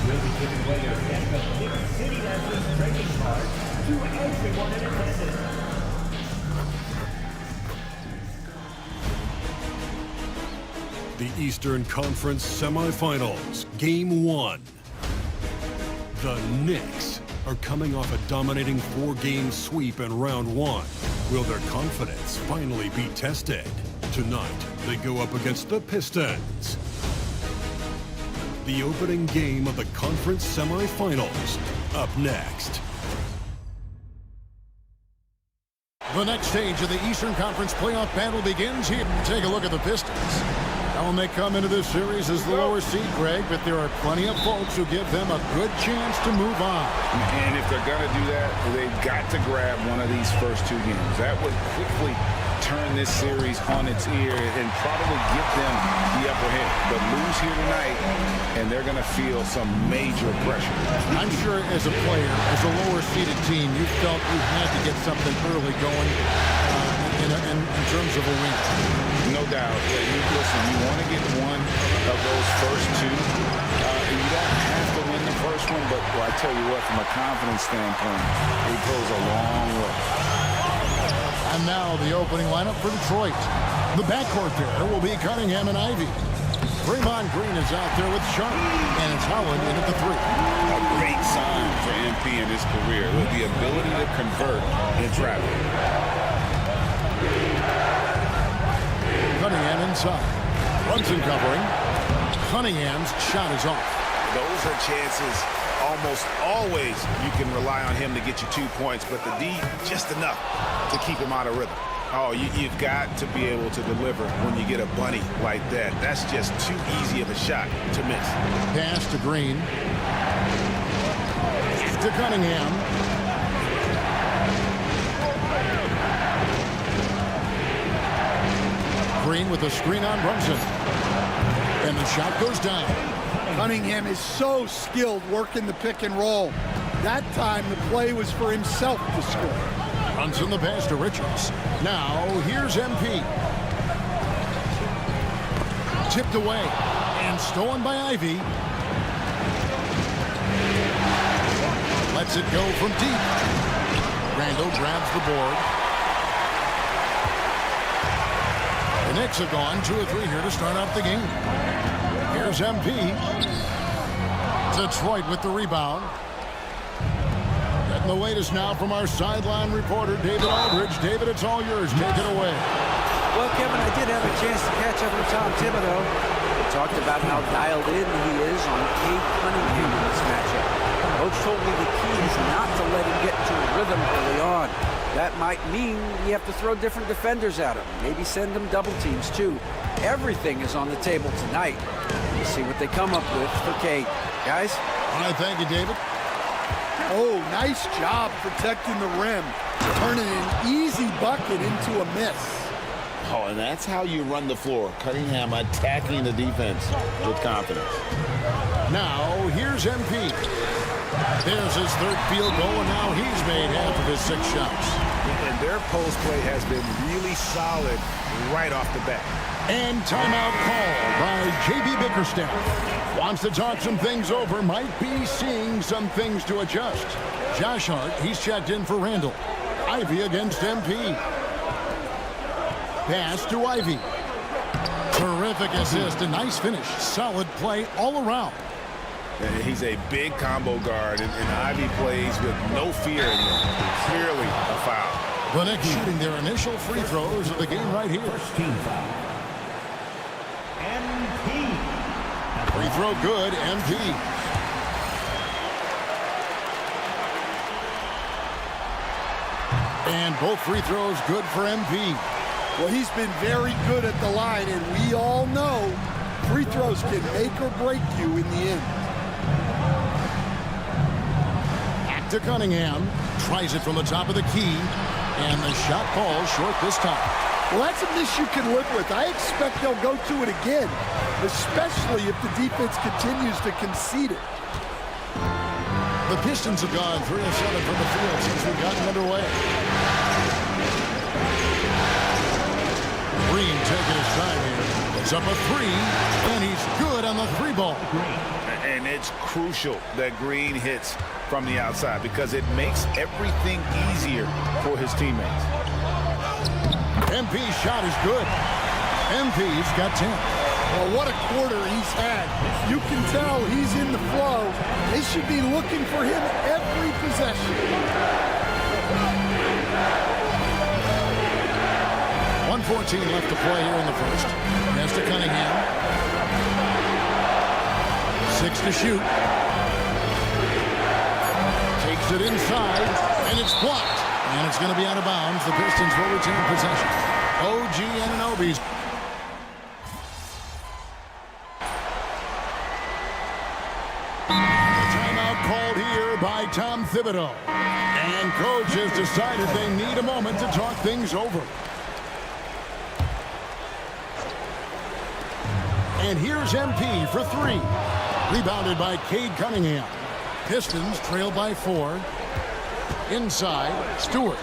We'll be giving away your deck of Nick City Dancers trading cards to everyone in attendance. The Eastern Conference Semifinals, Game 1. The Knicks are coming off a dominating 4-game sweep in Round 1. Will their confidence finally be tested? Tonight, they go up against the Pistons. The opening game of the conference semifinals, up next. The next stage of the Eastern Conference playoff battle begins here. Take a look at the Pistons. Now, when they come into this series as the lower seed, Greg, but there are plenty of folks who give them a good chance to move on. And if they're going to do that, they've got to grab one of these first 2 games. That would quickly turn this series on its ear and probably give them the upper hand. But lose here tonight, and they're going to feel some major pressure. I'm sure as a player, as a lower-seeded team, you felt you had to get something early going in terms of a win. No doubt. Listen, you want to get one of those first 2. You don't have to win the first one, but I tell you what, from a confidence standpoint, it goes a long way. And now the opening lineup for Detroit. The backcourt there will be Cunningham and Ivey. Draymond Green is out there with Sharp, and it's Howard in at the 3. A great sign for MP in his career with the ability to convert in traffic. Cunningham inside. Brunson covering. Cunningham's shot is off. Those are chances almost always you can rely on him to get you 2 points, but the D just enough to keep him out of rhythm. Oh, you've got to be able to deliver when you get a bunny like that. That's just too easy of a shot to miss. Pass to Green. To Cunningham. Green with a screen on Brunson. And the shot goes down. Cunningham is so skilled working the pick and roll. That time the play was for himself to score. Brunson the pass to Richards. Now here's MP. Tipped away and stolen by Ivey. Lets it go from deep. Randall grabs the board. The Knicks have gone 2 or 3 here to start out the game. Here's MP. Detroit with the rebound. Getting the latest now from our sideline reporter, David Aldridge. David, it's all yours. Take it away. Well, Kevin, I did have a chance to catch up with Tom Thibodeau. He talked about how dialed in he is on Cade Cunningham in this matchup. Coach told me the key is not to let him get into a rhythm early on. That might mean you have to throw different defenders at him. Maybe send them double teams, too. Everything is on the table tonight. We'll see what they come up with for Cade. Guys? All right, thank you, David. Oh, nice job protecting the rim. Turning an easy bucket into a miss. Oh, and that's how you run the floor. Cunningham attacking the defense with confidence. Now, here's MP. There's his 3rd field goal, and now he's made half of his 6 shots. And their post play has been really solid right off the bat. And timeout called by J.B. Bickerstaff. Wants to talk some things over, might be seeing some things to adjust. Josh Hart, he's checked in for Randall. Ivey against MP. Pass to Ivey. Terrific assist, a nice finish. Solid play all around. He's a big combo guard, and Ivey plays with no fear in him. Clearly a foul. The Knicks shooting their initial free throws of the game right here. Team foul. MP. Free throw good, MP. And both free throws good for MP. Well, he's been very good at the line, and we all know free throws can make or break you in the end. Back to Cunningham. Tries it from the top of the key. And the shot falls short this time. Well, that's a miss you can live with. I expect they'll go to it again, especially if the defense continues to concede it. The Pistons have gone 3 of 7 from the field since we've gotten underway. Puts up a three, and he's good on the three ball. And it's crucial that Green hits from the outside because it makes everything easier for his teammates. MP's shot is good. MP's got 10. Well, what a quarter he's had. You can tell he's in the flow. They should be looking for him every possession. 1:14 left to play here in the first. Pass to Cunningham. 6 to shoot. Takes it inside, and it's blocked. And it's going to be out of bounds. The Pistons will retain possession. OG Anunoby's. Timeout called here by Tom Thibodeau. And coach has decided they need a moment to talk things over. And here's MP for three. Rebounded by Cade Cunningham. Pistons trail by 4. Inside, Stewart.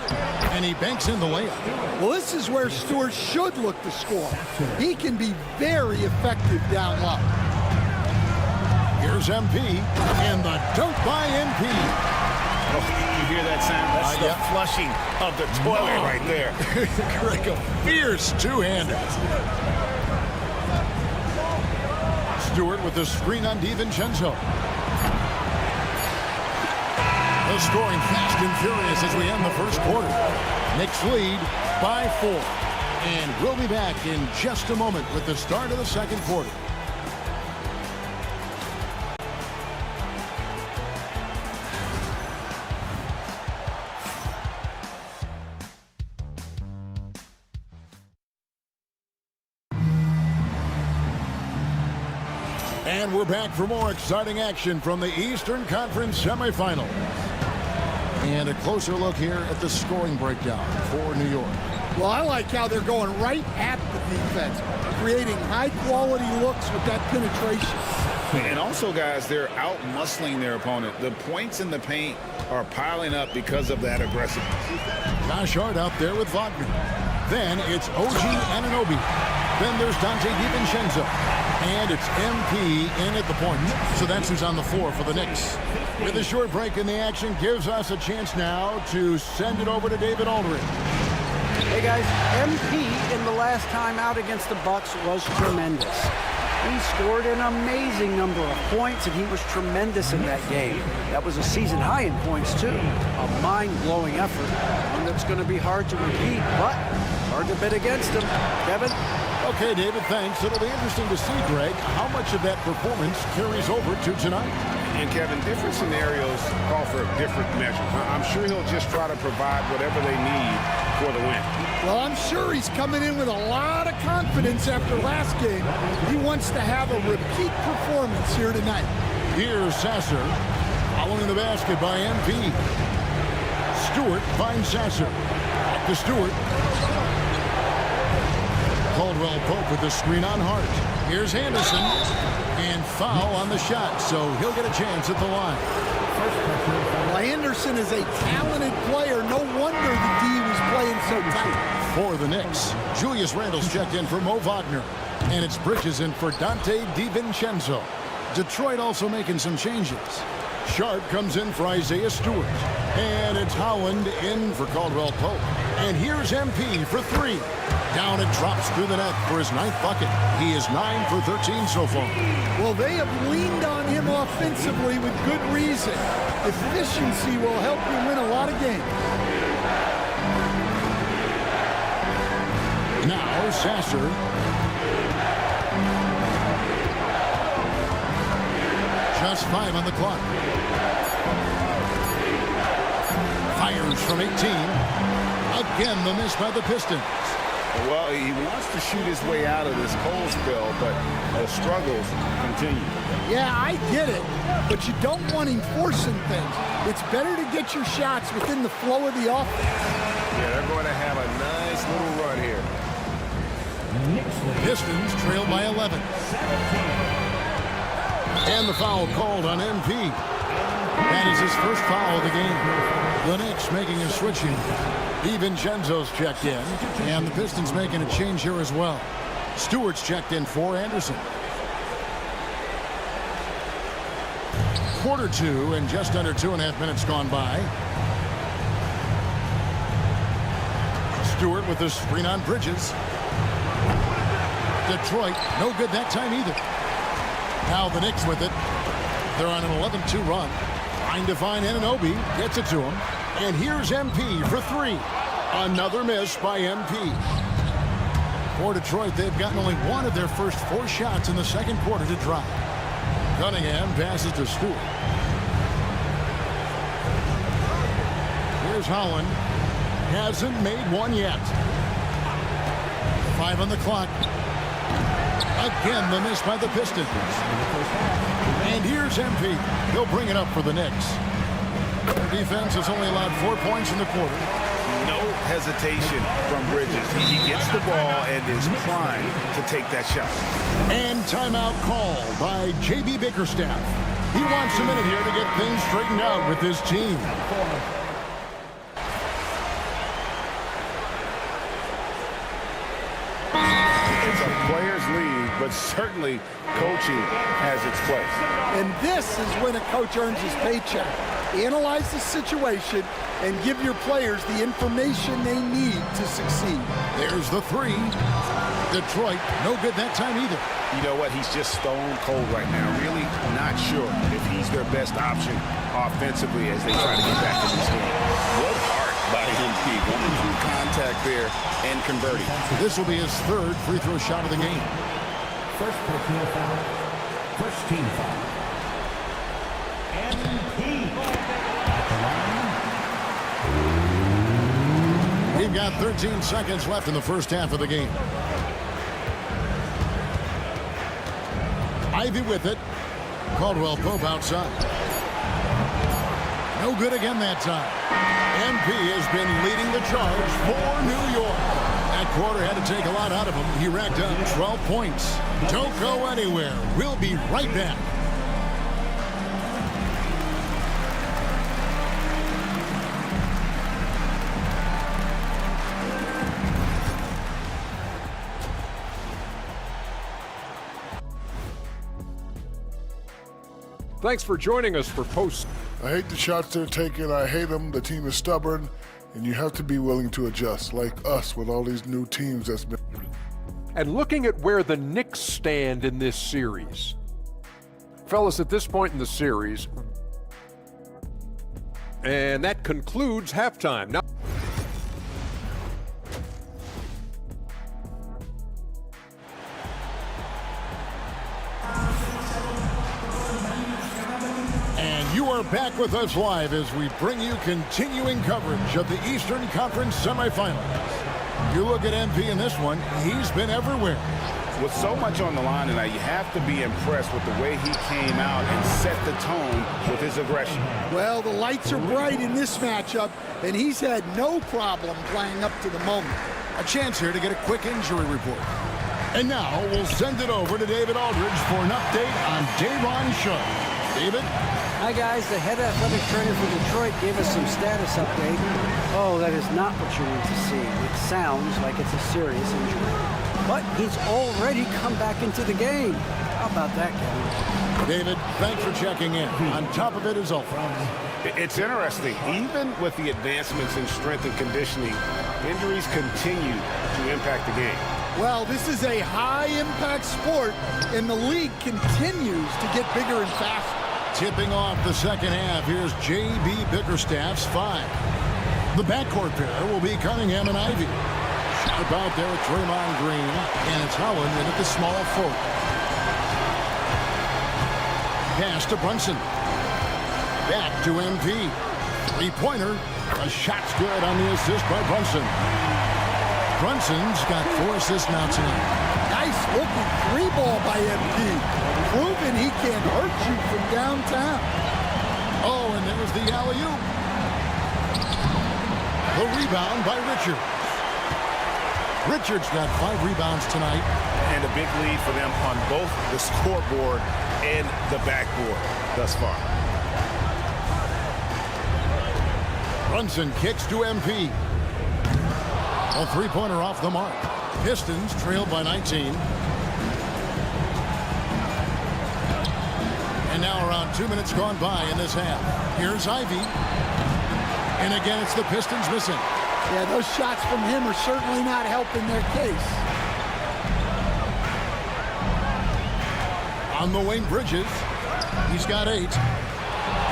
And he banks in the layup. Well, this is where Stewart should look to score. He can be very effective down low. Here's MP. And the dunk by MP. Oh, you hear that sound? That's the flushing of the toilet right there. Greg, a fierce two-hander. Stewart with the screen on DiVincenzo. The scoring fast and furious as we end the first quarter. Knicks lead by 4. And we'll be back in just a moment with the start of the second quarter. And we're back for more exciting action from the Eastern Conference semifinals. And a closer look here at the scoring breakdown for New York. Well, I like how they're going right at the defense, creating high-quality looks with that penetration. And also, guys, they're out-muscling their opponent. The points in the paint are piling up because of that aggressiveness. Josh Hart out there with Wagner. Then it's OG Anunoby. Then there's Dante DiVincenzo. And it's MP in at the point. So that's who's on the floor for the Knicks. With a short break in the action, gives us a chance now to send it over to David Aldridge. Hey guys, MP in the last time out against the Bucks was tremendous. He scored an amazing number of points, and he was tremendous in that game. That was a season high in points, too. A mind-blowing effort, one that's going to be hard to repeat, but hard to bet against him. Kevin? Okay, David, thanks. It'll be interesting to see, Greg, how much of that performance carries over to tonight. And, Kevin, different scenarios call for different measures. I'm sure he'll just try to provide whatever they need for the win. Well, I'm sure he's coming in with a lot of confidence after last game. He wants to have a repeat performance here tonight. Here's Sasser, following the basket by MP. Stewart finds Sasser. Back to Stewart. Caldwell Pope with the screen on Hart. Here's Anderson. And foul on the shot, so he'll get a chance at the line. Well, Anderson is a talented player. No wonder the D was playing so tight. For the Knicks, Julius Randle's checked in for Mo Wagner. And it's Bridges in for Dante DiVincenzo. Detroit also making some changes. Sharp comes in for Isaiah Stewart. And it's Howland in for Caldwell Pope. And here's MP for three. Down it drops through the net for his 9th bucket. He is 9 for 13 so far. Well, they have leaned on him offensively with good reason. Efficiency will help you win a lot of games. Now Sasser. Just 5 on the clock. Fires from 18. Again, the miss by the Pistons. Well, he wants to shoot his way out of this cold spell, but the struggles continue. Yeah, I get it, but you don't want him forcing things. It's better to get your shots within the flow of the offense. Yeah, they're going to have a nice little run here. Pistons trail by 11. And the foul called on MP. That is his first foul of the game. The Knicks making a switch in. DiVincenzo's checked in, and the Pistons making a change here as well. Stewart's checked in for Anderson. Quarter two and just under 2.5 minutes gone by. Stewart with the screen on Bridges. Detroit, no good that time either. Now the Knicks with it. They're on an 11-2 run. Trying to find Anunoby. Gets it to him. And here's MP for three. Another miss by MP. For Detroit, they've gotten only one of their first 4 shots in the second quarter to drive. Cunningham passes to Stewart. Here's Holland. Hasn't made one yet. 5 on the clock. Again, the miss by the Pistons. And here's MP. He'll bring it up for the Knicks. Their defense has only allowed 4 points in the quarter. No hesitation from Bridges. He gets the ball and is primed to take that shot. And timeout called by J.B. Bickerstaff. He wants a minute here to get things straightened out with his team. It's a player's league, but certainly coaching has its place. And this is when a coach earns his paycheck. Analyze the situation and give your players the information they need to succeed. There's the three. Detroit, no good that time either. You know what? He's just stone cold right now. Really not sure if he's their best option offensively as they try to get back in this game. What art by MP going through contact there and converting. This will be his third free throw shot of the game. First personal foul. First team foul. MP. We've got 13 seconds left in the first half of the game. Ivy with it. Caldwell Pope outside. No good again that time. MP has been leading the charge for New York. That quarter had to take a lot out of him. He racked up 12 points. Don't go anywhere. We'll be right back. Thanks for joining us for Post. I hate the shots they're taking. I hate them. The team is stubborn, and you have to be willing to adjust, like us with all these new teams that's been. And looking at where the Knicks stand in this series. Fellas, at this point in the series, and that concludes halftime. Now, You are back with us live as we bring you continuing coverage of the Eastern Conference semifinals. You look at MP in this one, he's been everywhere. With so much on the line tonight, you have to be impressed with the way he came out and set the tone with his aggression. Well, the lights are bright in this matchup, and he's had no problem playing up to the moment. A chance here to get a quick injury report. And now we'll send it over to David Aldridge for an update on Day'Ron Sharpe. David? Hi, guys. The head athletic trainer for Detroit gave us some status update. Oh, that is not what you want to see. It sounds like it's a serious injury. But he's already come back into the game. How about that, Kevin? David, thanks for checking in. On top of it is Alfred. It's interesting. Even with the advancements in strength and conditioning, injuries continue to impact the game. Well, this is a high-impact sport, and the league continues to get bigger and faster. Tipping off the second half, here's J.B. Bickerstaff's 5. The backcourt pair will be Cunningham and Ivy. Sharp out there with Draymond Green, and it's Holland in at the small forward. Pass to Brunson. Back to MP. Three-pointer. A shot's good on the assist by Brunson. Brunson's got 4 assists now tonight. Nice looking three ball by MP. Proving he can hurt you from downtown. Oh, and there's the alley-oop. The rebound by Richards. Richards got 5 rebounds tonight. And a big lead for them on both the scoreboard and the backboard thus far. Brunson kicks to MP. A three-pointer off the mark. Pistons trail by 19. And now around 2 minutes gone by in this half. Here's Ivy. And again, it's the Pistons missing. Yeah, those shots from him are certainly not helping their case. On the wing, Bridges. He's got 8.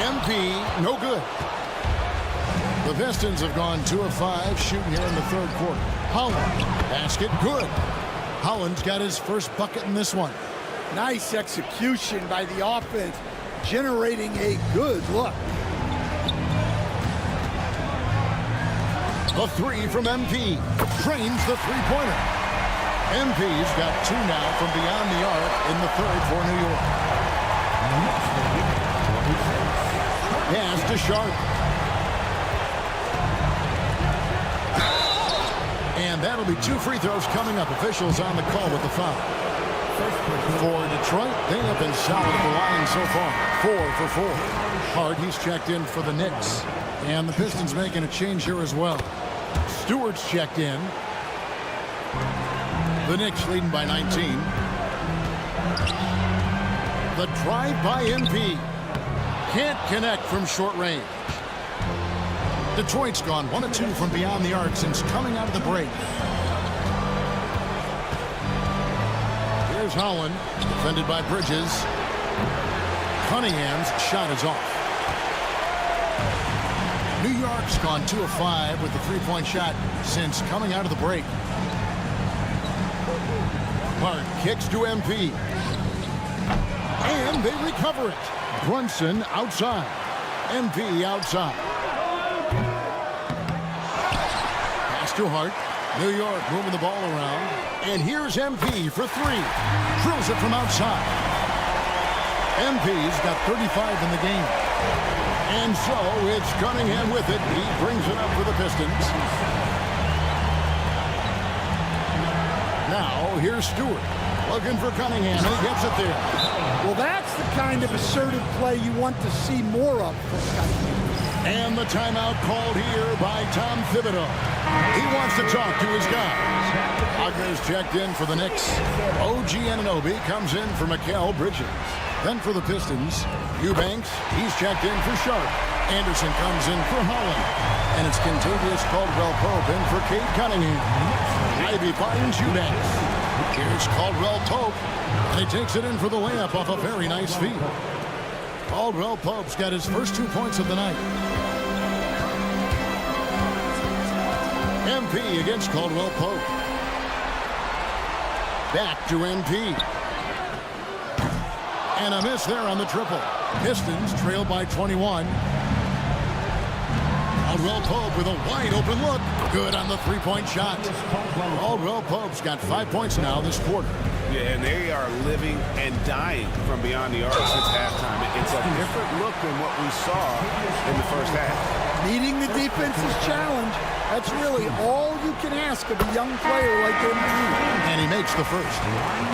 MP, no good. The Pistons have gone 2 of 5 shooting here in the third quarter. Holland, basket, good. Holland's got his first bucket in this one. Nice execution by the offense, generating a good look. A 3 from MP. Drains the three-pointer. MP's got 2 now from beyond the arc in the third for New York. Pass to Sharp. And that'll be 2 free throws coming up. Officials on the call with the foul. For Detroit, they have been solid at the line so far. 4 for 4. Hart, he's checked in for the Knicks. And the Pistons making a change here as well. Stewart's checked in. The Knicks leading by 19. The drive by MP. Can't connect from short range. Detroit's gone 1 of 2 from beyond the arc since coming out of the break. Here's Holland, defended by Bridges. Cunningham's shot is off. New York's gone 2 of 5 with the three-point shot since coming out of the break. Hart kicks to MP. And they recover it. Brunson outside. MP outside. Pass to Hart. New York moving the ball around. And here's MP for 3. Drills it from outside. MP's got 35 in the game. And so it's Cunningham with it. He brings it up for the Pistons. Now here's Stewart. Looking for Cunningham, and he gets it there. Well, that's the kind of assertive play you want to see more of from Cunningham. And the timeout called here by Tom Thibodeau. He wants to talk to his guys. Wagner's checked in for the Knicks. OG Anunoby comes in for Mikal Bridges. Then for the Pistons, Eubanks, he's checked in for Sharp. Anderson comes in for Holland. And it's Kentavious Caldwell-Pope in for Cade Cunningham. Ivy finds Eubanks. Here's Caldwell-Pope. And he takes it in for the layup off a very nice feed. Caldwell-Pope's got his first 2 points of the night. MP against Caldwell-Pope. Back to MP. And a miss there on the triple. Pistons trail by 21. Caldwell-Pope with a wide open look. Good on the three-point shot. Caldwell-Pope's got 5 points now this quarter. Yeah, and they are living and dying from beyond the arc since halftime. It's a different look than what we saw in the first half. Meeting the defense's challenge, that's really all you can ask of a young player like MP. And he makes the first.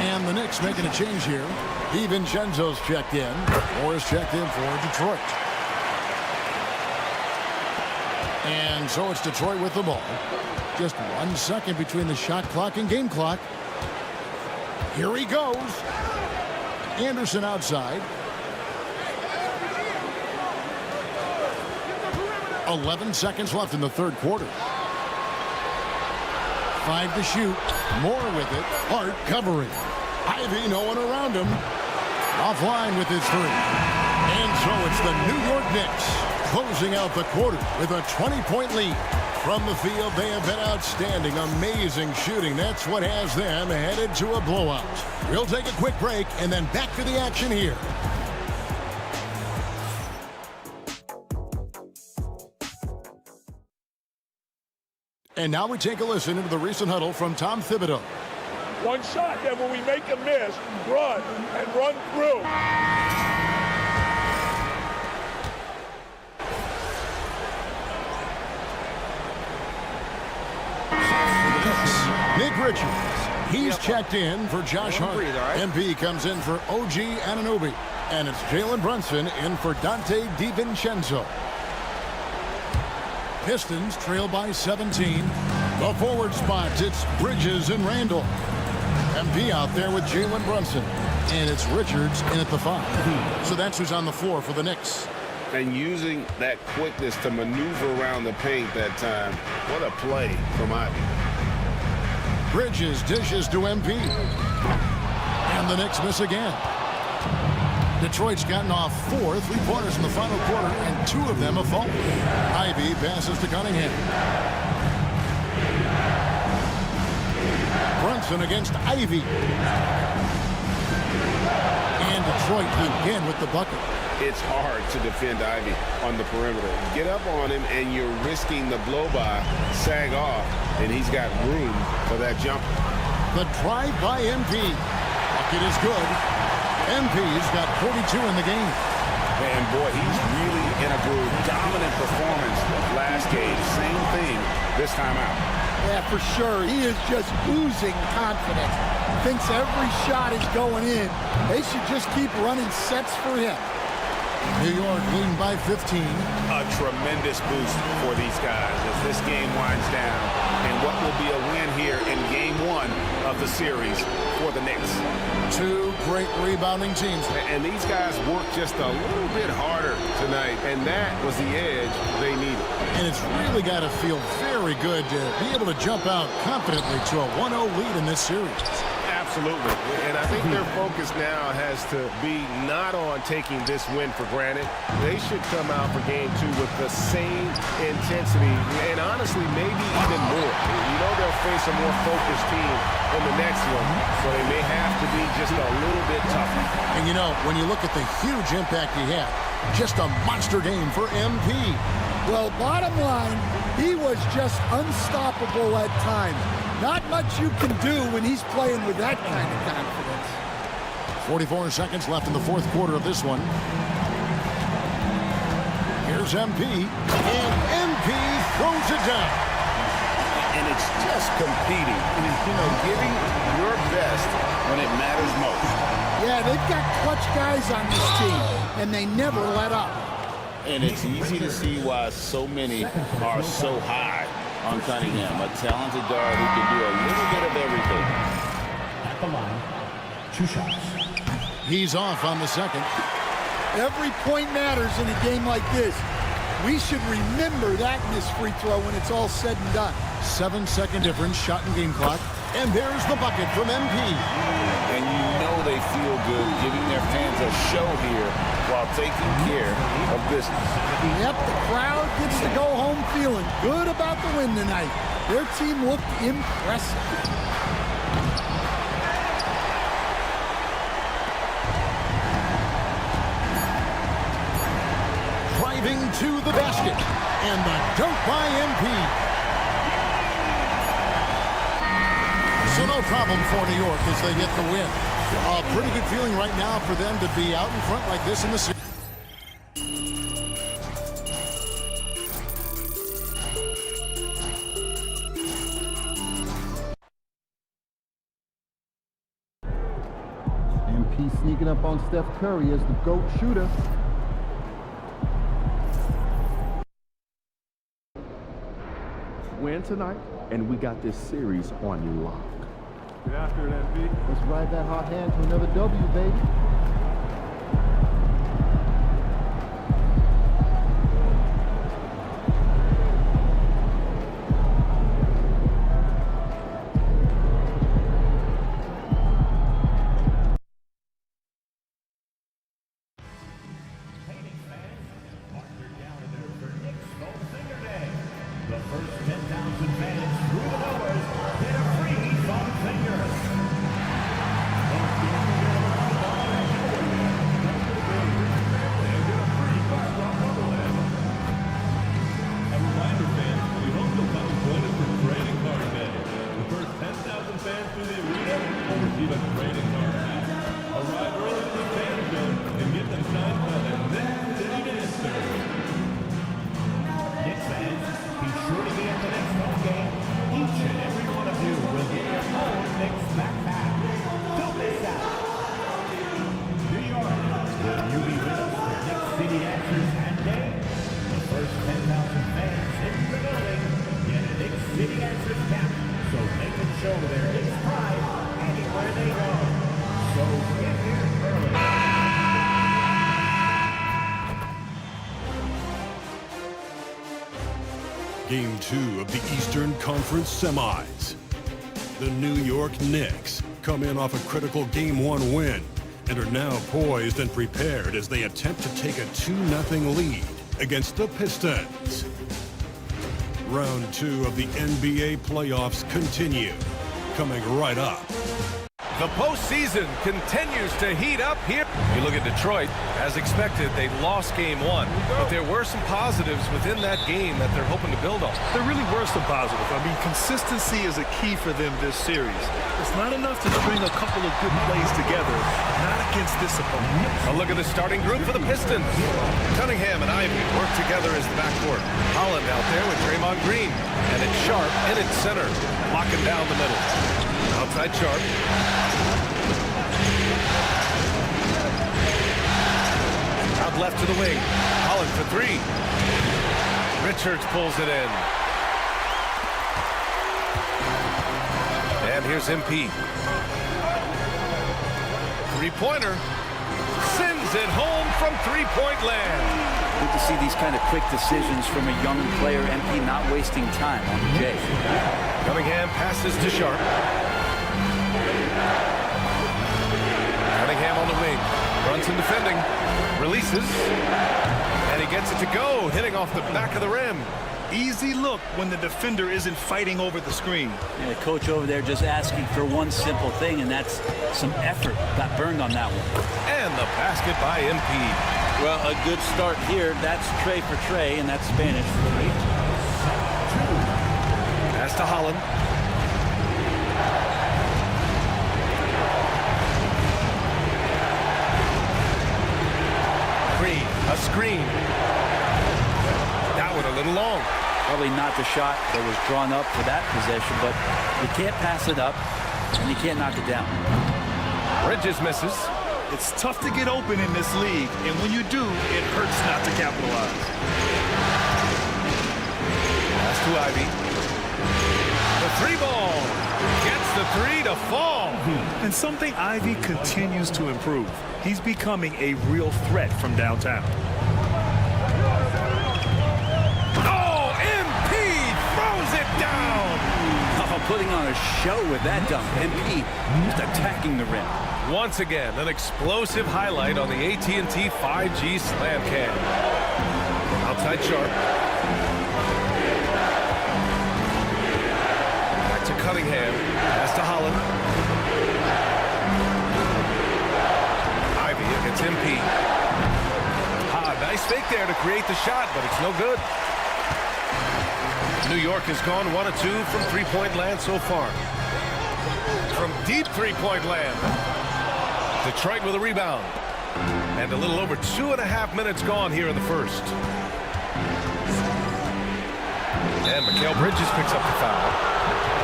And the Knicks making a change here. DiVincenzo's checked in. Or is checked in for Detroit. And so it's Detroit with the ball. Just 1 second between the shot clock and game clock. Here he goes. Anderson outside. 11 seconds left in the third quarter. 5 to shoot. More with it. Hart covering. Ivy, no one around him. Offline with his 3. And so it's the New York Knicks closing out the quarter with a 20-point lead. From the field, they have been outstanding. Amazing shooting. That's what has them headed to a blowout. We'll take a quick break and then back to the action here. And now we take a listen to the recent huddle from Tom Thibodeau. One shot, then when we make a miss, run and run through. Nick Richards, he's checked in for Josh Hart. MP comes in for OG Anunoby. And it's Jalen Brunson in for Dante DiVincenzo. Pistons trail by 17. The forward spots, it's Bridges and Randall. MP out there with Jalen Brunson. And it's Richards in at the 5. So that's who's on the floor for the Knicks. And using that quickness to maneuver around the paint that time. What a play from Ivy. Bridges dishes to MP. And the Knicks miss again. Detroit's gotten off 4 3-pointers in the final quarter, and 2 of them have fallen. Ivy passes to Cunningham. Brunson against Ivy. And Detroit again with the bucket. It's hard to defend Ivy on the perimeter. Get up on him, and you're risking the blow-by, sag off, and he's got room for that jumper. The drive by MP. Bucket is good. MP's got 42 in the game. And boy, he's really in a groove. Dominant performance last game. Same thing this time out. Yeah, for sure. He is just oozing confidence. Thinks every shot is going in. They should just keep running sets for him. New York leading by 15. A tremendous boost for these guys as this game winds down. And what will be a win here in game 1 of the series for the Knicks. 2 great rebounding teams. And these guys worked just a little bit harder tonight, and that was the edge they needed. And it's really got to feel very good to be able to jump out confidently to a 1-0 lead in this series. Absolutely. And I think their focus now has to be not on taking this win for granted. They should come out for game 2 with the same intensity and honestly maybe even more. You know they'll face a more focused team in the next one, so they may have to be just a little bit tougher. And you know, when you look at the huge impact he had, just a monster game for MP. Well, bottom line, he was just unstoppable at times. Not much you can do when he's playing with that kind of confidence. 44 seconds left in the 4th quarter of this one. Here's MP, and MP throws it down. And it's just competing, you know, giving your best when it matters most. Yeah, they've got clutch guys on this team, and they never let up. And it's easy to see why so many are so high on Cunningham, a talented guard who can do a little bit of everything. At the line, 2 shots. He's off on the second. Every point matters in a game like this. We should remember that in this free throw when it's all said and done. 7-second difference, shot and game clock. And there's the bucket from MP. And you know they feel good giving their fans a show here while taking care of business. Yep, the crowd gets to go home feeling good about the win tonight. Their team looked impressive. Driving to the basket. And the dunk by MP. So no problem for New York as they get the win. A pretty good feeling right now for them to be out in front like this in the series. MP sneaking up on Steph Curry as the GOAT shooter. Win tonight, and we got this series on lock. Get after it, MP. Let's ride that hot hand to another W, baby. City Answers Game 2 of the Eastern Conference semis. The New York Knicks come in off a critical Game 1 win and are now poised and prepared as they attempt to take a 2-0 lead against the Pistons. Round 2 of the NBA playoffs continue, coming right up. The postseason continues to heat up here. You look at Detroit, as expected, they lost Game 1, but there were some positives within that game that they're hoping to build on. There really were some positives. I mean, consistency is a key for them this series. It's not enough to string a couple of good plays together, not against this opponent. A look at the starting group for the Pistons. Cunningham and Ivy work together as the backcourt. Holland out there with Draymond Green, and it's Sharp in its center, locking down the middle. Outside Sharp. Out left to the wing. Holland for 3. Richards pulls it in. And here's MP. Three-pointer. Sends it home from three-point land. Good to see these kind of quick decisions from a young player. MP not wasting time on the J. Cunningham passes to Sharp. Cunningham on the wing. Brunson defending. Releases. And he gets it to go, hitting off the back of the rim. Easy look when the defender isn't fighting over the screen. Yeah, the coach over there just asking for one simple thing, and that's some effort. Got burned on that one. And the basket by MP. Well, a good start here. That's Trey for Trey, and that's Spanish for me. Pass to Holland. Green, a screen. That one a little long. Probably not the shot that was drawn up for that possession, but you can't pass it up, and you can't knock it down. Bridges misses. It's tough to get open in this league, and when you do, it hurts not to capitalize. Pass to Ivy. The 3-ball gets the 3 to fall. And something Ivy continues to improve. He's becoming a real threat from downtown. Oh, MP throws it down. Oh, putting on a show with that dunk. MP just attacking the rim. Once again, an explosive highlight on the AT&T 5G Slam Cam. Outside Sharp. Back to Cunningham. Pass to Holland. Ivy against MP. Nice fake there to create the shot, but it's no good. New York has gone 1 of 2 from three-point land so far. From deep three-point land. Detroit with a rebound. And a little over 2.5 minutes gone here in the first. And Mikal Bridges picks up the foul.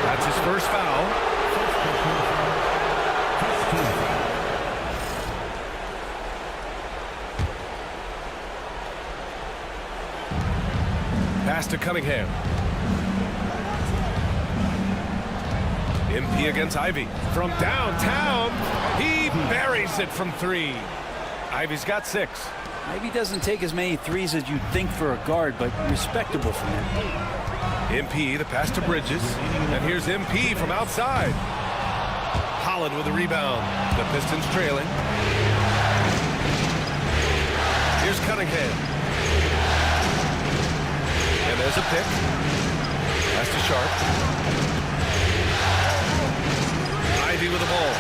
That's his first foul. Pass to Cunningham. MP against Ivy. From downtown, he buries it from 3. Ivy's got 6. Ivy doesn't take as many threes as you'd think for a guard, but respectable from him. MP, the pass to Bridges. And here's MP from outside. Holland with the rebound. The Pistons trailing. Here's Cunningham. And there's a pick. Pass to Sharp. Ivy with the ball.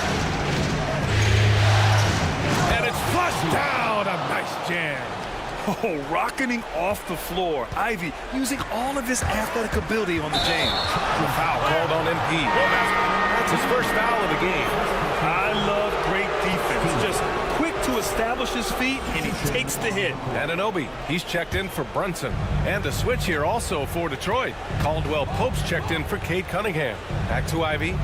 And it's flushed down. A nice jam. Oh, rocketing off the floor. Ivy using all of his athletic ability on the jam. The foul called on MP. That's his first foul of the game. I love great defense. Just quick to establish his feet, and he takes the hit. Anunoby, he's checked in for Brunson. And a switch here also for Detroit. Caldwell Pope's checked in for Cade Cunningham. Back to Ivy.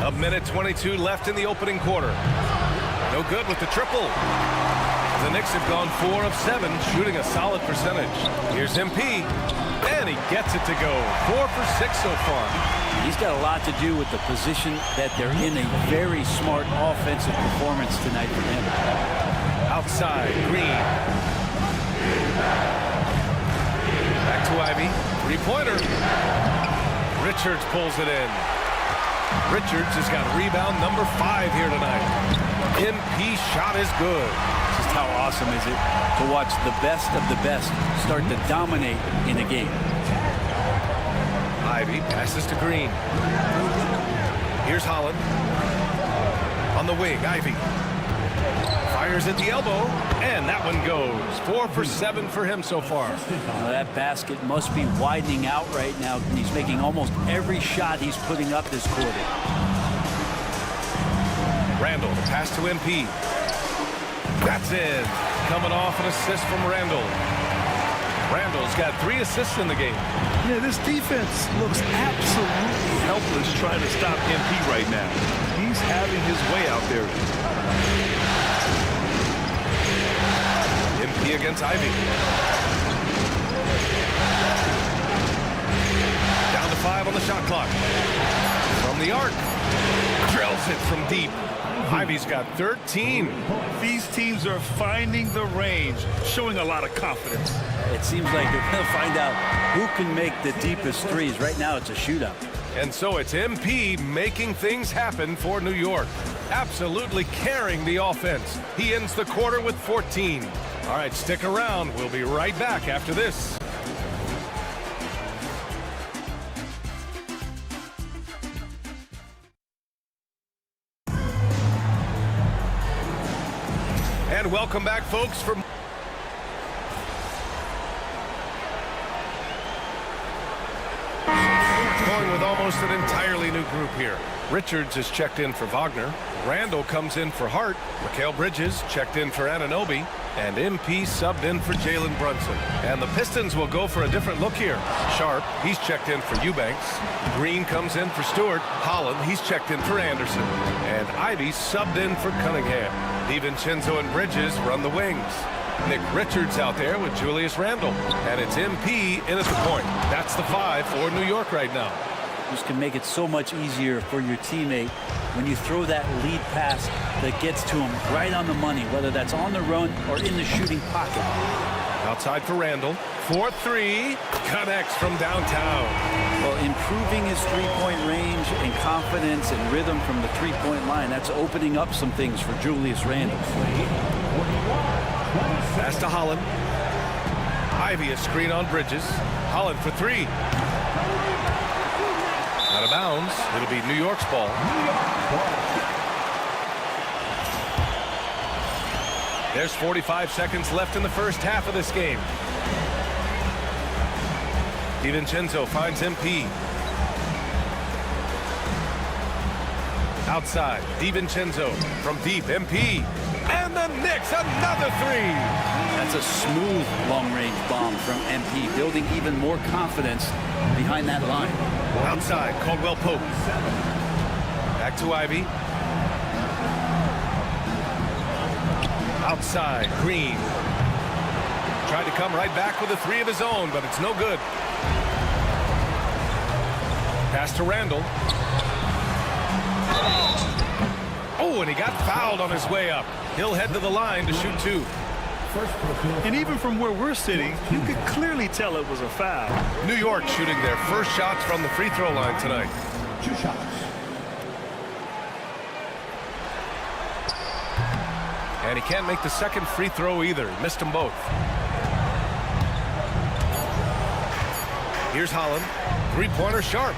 A minute 22 left in the opening quarter. No good with the triple. The Knicks have gone 4 of 7, shooting a solid percentage. Here's MP, and he gets it to go. 4 for 6 so far. He's got a lot to do with the position that they're in. A very smart offensive performance tonight from him. Outside, Green. Back to Ivy. Three-pointer. Richards pulls it in. Richards has got rebound number 5 here tonight. MP shot is good. Just how awesome is it to watch the best of the best start to dominate in a game. Ivy passes to Green. Here's Holland. On the wing, Ivy. Fires at the elbow, and that one goes. 4 for 7 for him so far. Well, that basket must be widening out right now, and he's making almost every shot he's putting up this quarter. Randall, the pass to MP. That's in. Coming off an assist from Randall. Randall's got 3 assists in the game. Yeah, this defense looks absolutely helpless trying to stop MP right now. He's having his way out there. MP against Ivy. Down to 5 on the shot clock. From the arc. Drills it from deep. Ivy's got 13. These teams are finding the range, showing a lot of confidence. It seems like they're going to find out who can make the deepest threes. Right now, it's a shootout. And so it's MP making things happen for New York. Absolutely carrying the offense. He ends the quarter with 14. All right, stick around. We'll be right back after this. And welcome back, folks, from going with almost an entirely new group here. Richards is checked in for Wagner. Randall comes in for Hart. Mikal Bridges checked in for Anunoby. And MP subbed in for Jalen Brunson. And the Pistons will go for a different look here. Sharp, he's checked in for Eubanks. Green comes in for Stewart. Holland, he's checked in for Anderson. And Ivy subbed in for Cunningham. DiVincenzo and Bridges run the wings. Nick Richards out there with Julius Randle. And it's MP in at the point. That's the 5 for New York right now. This can make it so much easier for your teammate when you throw that lead pass that gets to him right on the money, whether that's on the run or in the shooting pocket. Outside for Randall. 4-3. Connects from downtown. Well, improving his three-point range and confidence and rhythm from the three-point line, that's opening up some things for Julius Randle. Pass to Holland. Ivy a screen on Bridges. Holland for 3. Out of bounds. It'll be New York's ball. There's 45 seconds left in the first half of this game. DiVincenzo finds MP. Outside, DiVincenzo from deep, MP. And the Knicks, another 3. That's a smooth long-range bomb from MP, building even more confidence behind that line. Outside, Caldwell Pope. Back to Ivy. Outside, Green. Tried to come right back with a 3 of his own, but it's no good. Pass to Randall. Oh, and he got fouled on his way up. He'll head to the line to shoot 2. And even from where we're sitting, you could clearly tell it was a foul. New York shooting their first shots from the free throw line tonight. 2 shots. And he can't make the second free throw either. He missed them both. Here's Holland. 3-pointer Sharp.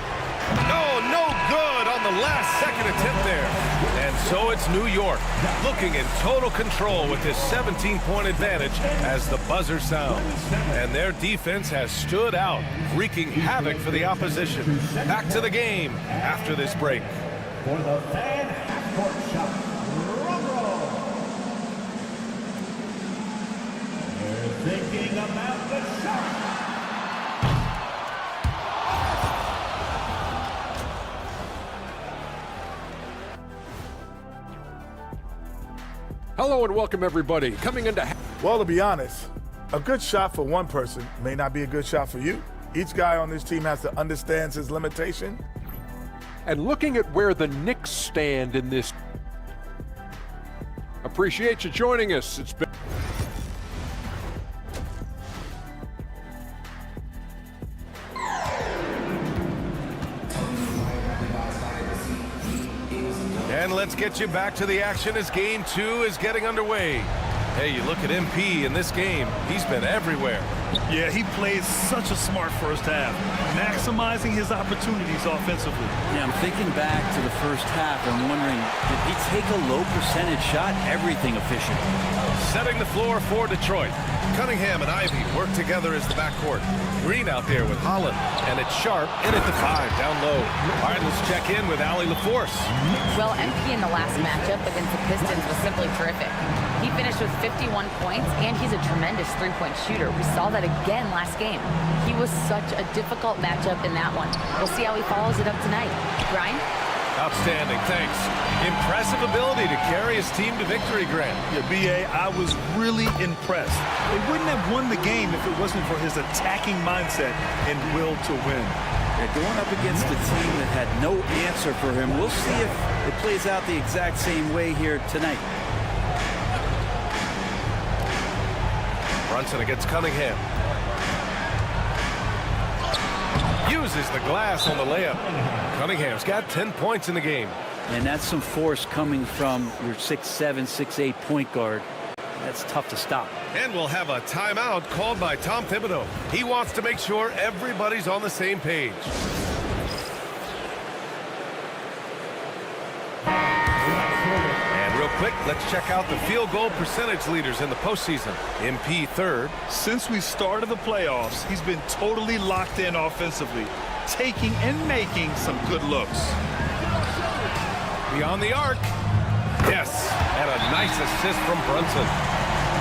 No good on the last second attempt there. And so it's New York looking in total control with this 17-point advantage as the buzzer sounds. And their defense has stood out, wreaking havoc for the opposition. Back to the game after this break. For the fan half-court shot, they're thinking about the shot. Hello and welcome, everybody. Coming into... Well, to be honest, a good shot for one person may not be a good shot for you. Each guy on this team has to understand his limitation. And looking at where the Knicks stand in this... Appreciate you joining us. It's been... let's get you back to the action as Game 2 is getting underway. Hey, you look at MP in this game, he's been everywhere. Yeah, he plays such a smart first half, maximizing his opportunities offensively. Yeah, I'm thinking back to the first half and wondering, did he take a low percentage shot? Everything efficient. Setting the floor for Detroit. Cunningham and Ivy work together as the backcourt. Green out there with Holland, and it's Sharp in at the 5, down low. All right, let's check in with Allie LaForce. Well, MP in the last matchup against the Pistons was simply terrific. He finished with 51 points, and he's a tremendous three-point shooter. We saw that again last game. He was such a difficult matchup in that one. We'll see how he follows it up tonight. Brian? Outstanding, thanks. Impressive ability to carry his team to victory, Grant. Yeah, B.A., I was really impressed. They wouldn't have won the game if it wasn't for his attacking mindset and will to win. Yeah, going up against a team that had no answer for him. We'll see if it plays out the exact same way here tonight. Brunson against Cunningham. Uses the glass on the layup. Cunningham's got 10 points in the game. And that's some force coming from your 6'7", 6'8" point guard. That's tough to stop. And we'll have a timeout called by Tom Thibodeau. He wants to make sure everybody's on the same page. And real quick, let's check out the field goal percentage leaders in the postseason. MP third. Since we started the playoffs, he's been totally locked in offensively, taking and making some good looks. Beyond the arc. Yes, and a nice assist from Brunson.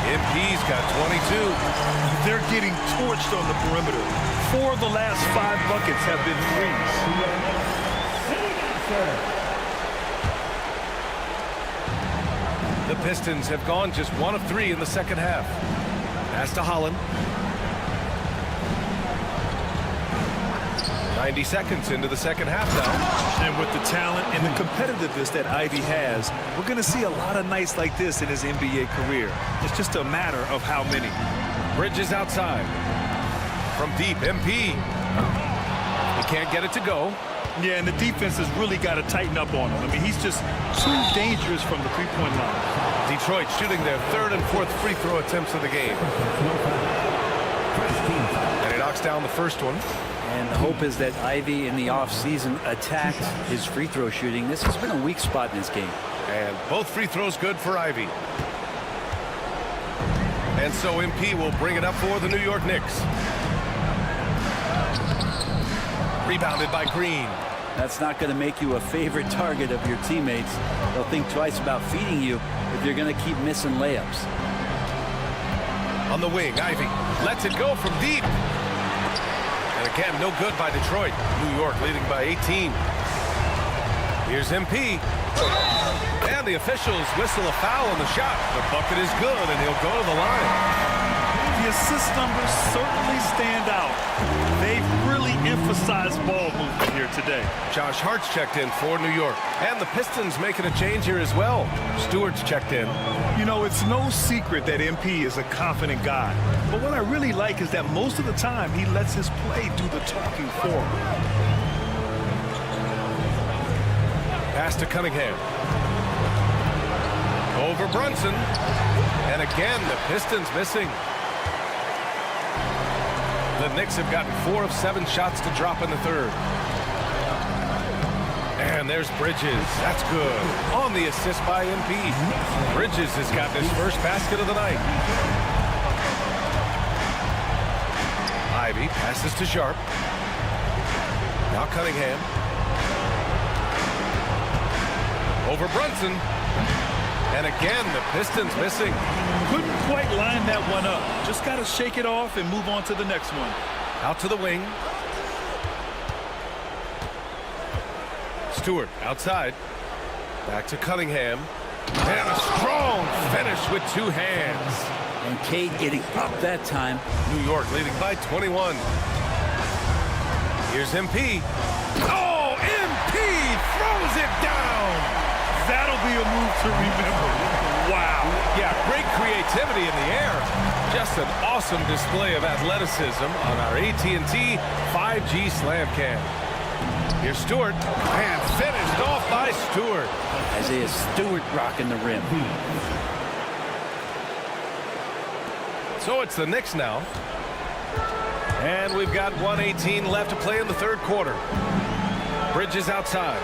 MP's got 22. They're getting torched on the perimeter. 4 of the last 5 buckets have been threes. The Pistons have gone just 1 of 3 in the second half. Pass to Holland. 90 seconds into the second half now. And with the talent and the competitiveness that Ivy has, we're going to see a lot of nights like this in his NBA career. It's just a matter of how many. Bridges outside. From deep, MP. He can't get it to go. Yeah, and the defense has really got to tighten up on him. I mean, he's just too dangerous from the three-point line. Detroit shooting their 3rd and 4th free throw attempts of the game. And he knocks down the first one. And the hope is that Ivy in the offseason attacked his free throw shooting. This has been a weak spot in this game. And both free throws good for Ivy. And so MP will bring it up for the New York Knicks. Rebounded by Green. That's not going to make you a favorite target of your teammates. They'll think twice about feeding you if you're going to keep missing layups. On the wing, Ivy lets it go from deep. And again, no good by Detroit. New York leading by 18. Here's MP. And the officials whistle a foul on the shot. The bucket is good, and he'll go to the line. The assist numbers certainly stand out. They've really emphasized ball movement here today. Josh Hart's checked in for New York. And the Pistons making a change here as well. Stewart's checked in. You know, it's no secret that MP is a confident guy. But what I really like is that most of the time he lets his play do the talking for him. Pass to Cunningham. Over Brunson. And again, the Pistons missing. The Knicks have gotten 4 of 7 shots to drop in the 3rd. And there's Bridges. That's good. On the assist by MP. Bridges has gotten his first basket of the night. Ivy passes to Sharp. Now Cunningham. Over Brunson. And again, the Pistons missing. Couldn't quite line that one up. Just got to shake it off and move on to the next one. Out to the wing. Stewart outside. Back to Cunningham. And a strong finish with 2 hands. And Cade getting up that time. New York leading by 21. Here's MP. Oh, MP throws it down. That'll be a move to remember. Wow. Yeah, great creativity in the air. Just an awesome display of athleticism on our AT&T 5G Slam Cam. Here's Stewart, and finished off by Stewart. Isaiah Stewart rocking the rim. So it's the Knicks now. And we've got 1:18 left to play in the third quarter. Bridges outside.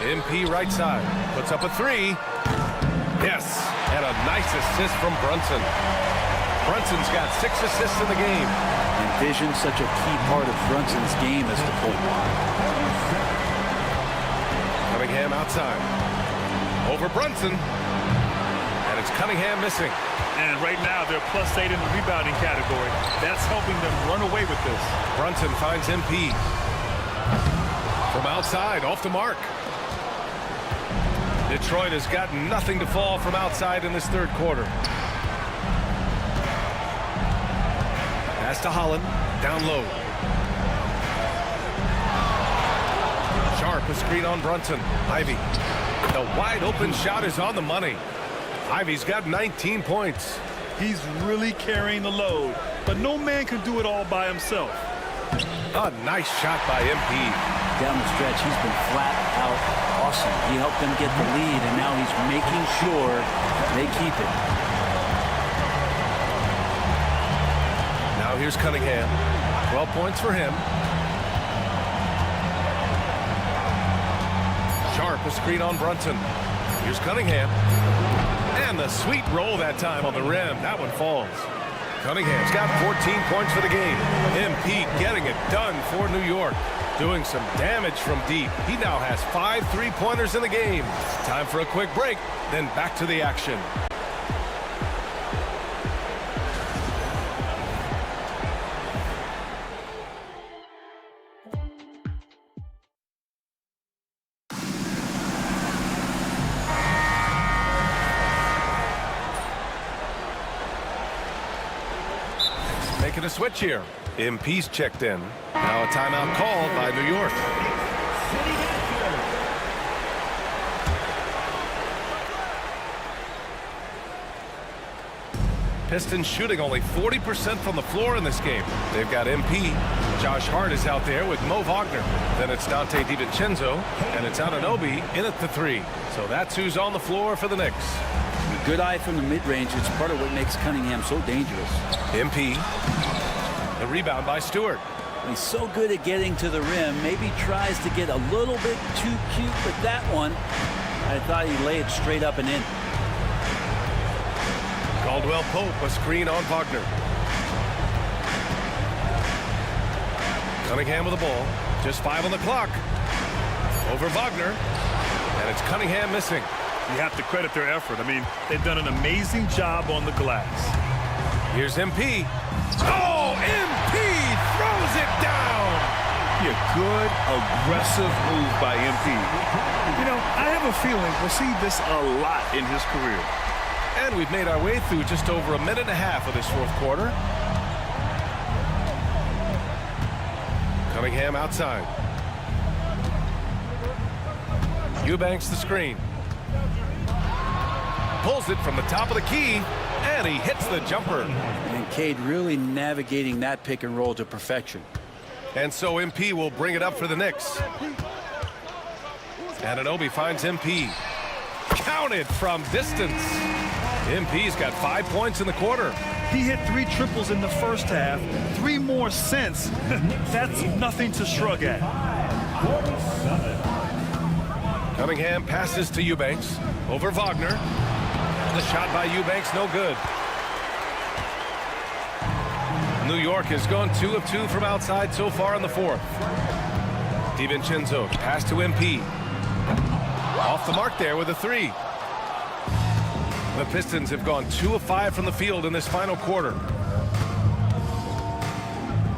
MP right side. Puts up a three. Yes. And a nice assist from Brunson. Brunson's got 6 assists in the game. And vision's such a key part of Brunson's game as the point guard. Cunningham outside. Over Brunson. And it's Cunningham missing. And right now, they're +8 in the rebounding category. That's helping them run away with this. Brunson finds MP. From outside, off the mark. Detroit has got nothing to fall from outside in this third quarter. Pass to Holland, down low. Sharp, a screen on Brunson. Ivy. The wide open shot is on the money. Ivy's got 19 points. He's really carrying the load, but no man can do it all by himself. A nice shot by MP. Down the stretch, he's been flat out awesome. He helped them get the lead, and now he's making sure they keep it. Now here's Cunningham. 12 points for him. Sharp, a screen on Brunson. Here's Cunningham. And the sweet roll that time on the rim. That one falls. Cunningham's got 14 points for the game. MP getting it done for New York. Doing some damage from deep. He now has 5 3-pointers in the game. Time for a quick break, then back to the action. Making a switch here. MP's checked in. Now a timeout called by New York. Pistons shooting only 40% from the floor in this game. They've got MP. Josh Hart is out there with Mo Wagner. Then it's Dante DiVincenzo, and it's Anunoby in at the 3. So that's who's on the floor for the Knicks. A good eye from the mid-range. It's part of what makes Cunningham so dangerous. MP. The rebound by Stewart. He's so good at getting to the rim. Maybe tries to get a little bit too cute, but that one, I thought he laid it straight up and in. Caldwell Pope, a screen on Wagner. Cunningham with the ball. Just 5 on the clock. Over Wagner. And it's Cunningham missing. You have to credit their effort. I mean, they've done an amazing job on the glass. Here's MP. Oh, MP throws it down. A good, aggressive move by MP. You know, I have a feeling we'll see this a lot in his career. And we've made our way through just over a minute and a half of this fourth quarter. Cunningham outside. Eubanks the screen. Pulls it from the top of the key. And he hits the jumper. And Cade really navigating that pick and roll to perfection. And so MP will bring it up for the Knicks. Anunoby finds MP. Counted from distance. MP's got 5 points in the quarter. He hit 3 triples in the first half. 3 more since. That's nothing to shrug at. Cunningham passes to Eubanks. Over Wagner. The shot by Eubanks, no good. New York has gone 2 of 2 from outside so far in the fourth. DiVincenzo, pass to MP. Off the mark there with a 3. The Pistons have gone 2 of 5 from the field in this final quarter.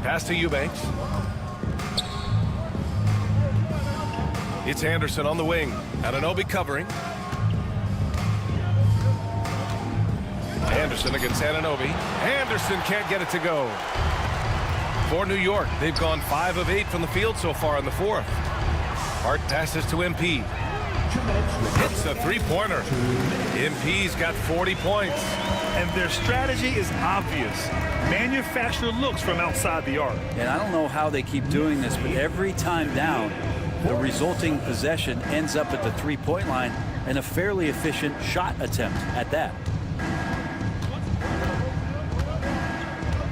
Pass to Eubanks. It's Anderson on the wing. Anunoby covering. Anderson against Anunoby. Anderson can't get it to go. For New York, they've gone 5 of 8 from the field so far in the fourth. Hart passes to MP. Hits a three-pointer. MP's got 40 points. And their strategy is obvious. Manufacture looks from outside the arc. And I don't know how they keep doing this, but every time down, the resulting possession ends up at the three-point line and a fairly efficient shot attempt at that.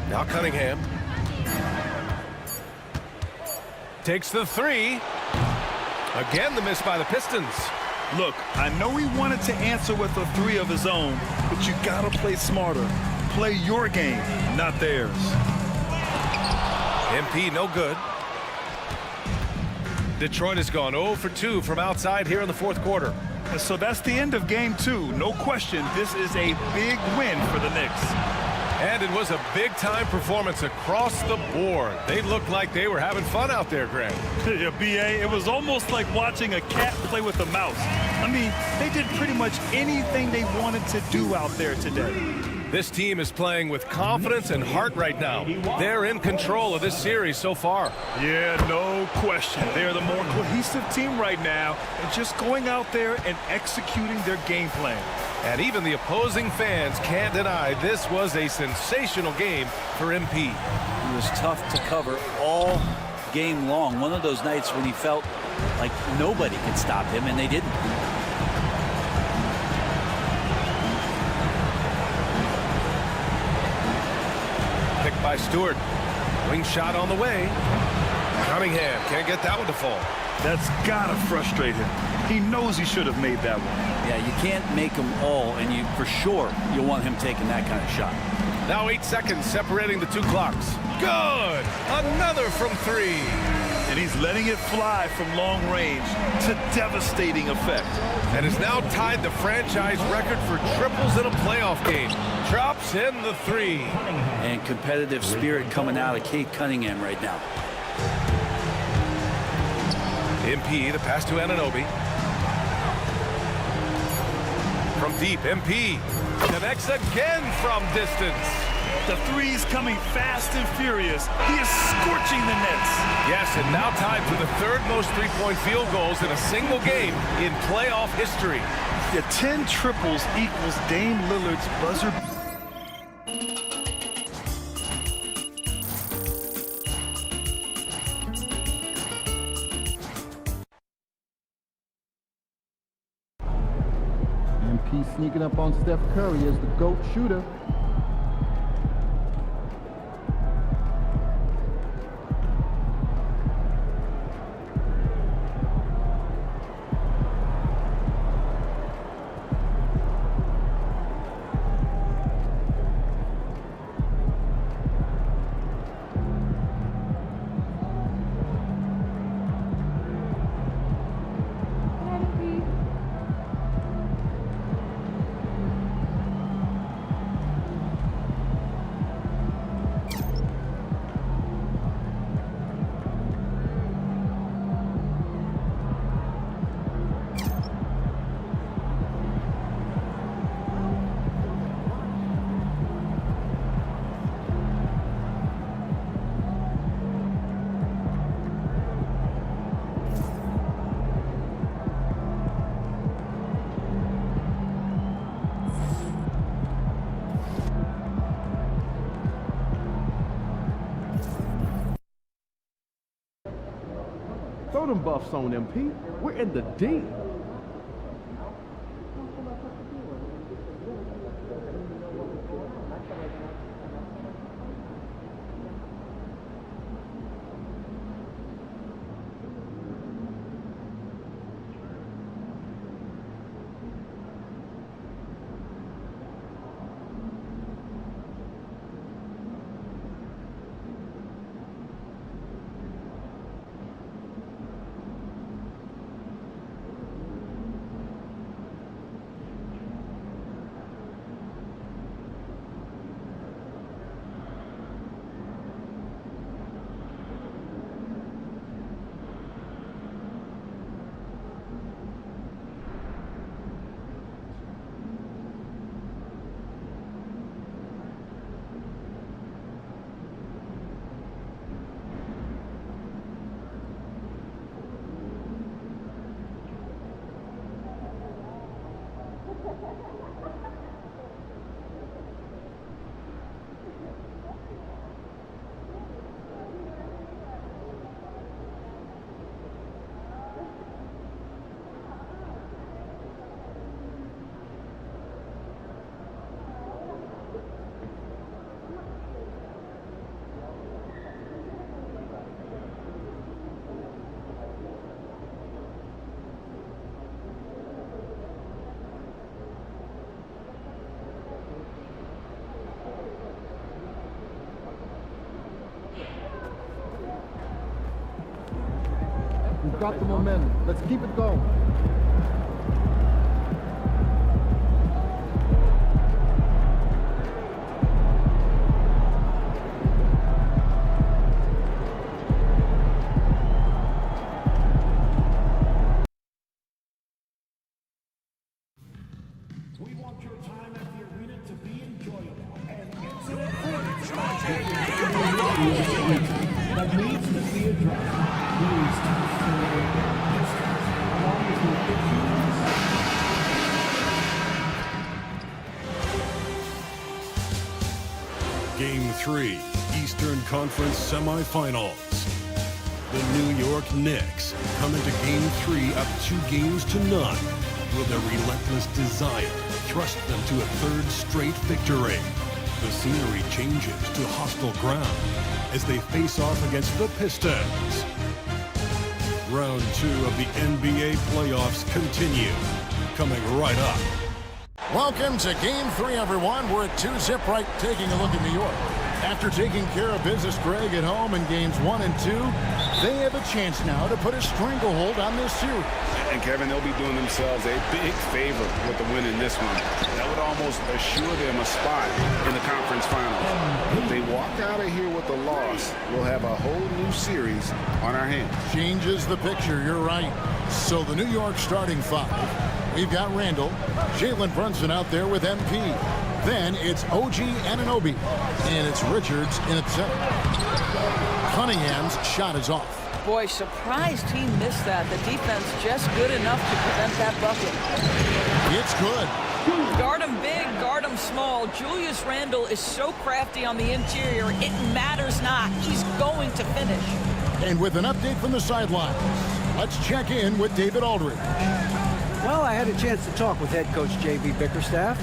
Now Cunningham takes the three. Again, the miss by the Pistons. Look, I know he wanted to answer with a three of his own, but you gotta play smarter. Play your game, not theirs. MP no good. Detroit has gone 0 for 2 from outside here in the fourth quarter. And so that's the end of game 2. No question, this is a big win for the Knicks. And it was a big-time performance across the board. They looked like they were having fun out there, Greg. Yeah, B.A., it was almost like watching a cat play with a mouse. I mean, they did pretty much anything they wanted to do out there today. This team is playing with confidence and heart right now. They're in control of this series so far. Yeah, no question. They're the more cohesive team right now, and just going out there and executing their game plan. And even the opposing fans can't deny this was a sensational game for MP. It was tough to cover all game long. One of those nights when he felt like nobody could stop him, and they didn't. Picked by Stewart. Wing shot on the way. Cunningham can't get that one to fall. That's gotta frustrate him. He knows he should have made that one. Yeah, you can't make them all, and you for sure you'll want him taking that kind of shot. Now 8 seconds separating the two clocks. Good! Another from three. And he's letting it fly from long range to devastating effect. And has now tied the franchise record for triples in a playoff game. Drops in the three. And competitive spirit coming out of Cade Cunningham right now. MP, the pass to Anunoby. From deep, MP connects again from distance. The three's coming fast and furious. He is scorching the Nets. Yes, and now tied for the third most three-point field goals in a single game in playoff history. The 10 triples equals Dame Lillard's buzzer. MP sneaking up on Steph Curry as the GOAT shooter. Throw them buffs on MP. We're in the deep. We've got the momentum. Let's keep it going. We want your time at the arena to be enjoyable and incident-free. That needs to be addressed. Please stop distance along with your Game 3, Eastern Conference Semifinals. The New York Knicks come into Game 3 up 2-0. Will their relentless desire thrust them to a third straight victory? The scenery changes to hostile ground as they face off against the Pistons. Round 2 of the NBA playoffs continue. Coming right up. Welcome to Game 3, everyone. We're at 2-zip right, taking a look at New York. After taking care of business, Greg, at home in Games 1 and 2, they have a chance now to put a stranglehold on this series. And, Kevin, they'll be doing themselves a big favor with the win in this one. That would almost assure them a spot in the conference finals. If they walk out of here with a loss, we'll have a whole new series on our hands. Changes the picture, you're right. So the New York starting five. We've got Randall, Jalen Brunson out there with MP. Then it's OG Anunoby, and it's Richards in at center. Cunningham's shot is off. Boy, surprised he missed that. The defense just good enough to prevent that bucket. It's good. Guard him big, guard him small. Julius Randle is so crafty on the interior, it matters not. He's going to finish. And with an update from the sidelines, let's check in with David Aldridge. Well, I had a chance to talk with head coach J.B. Bickerstaff.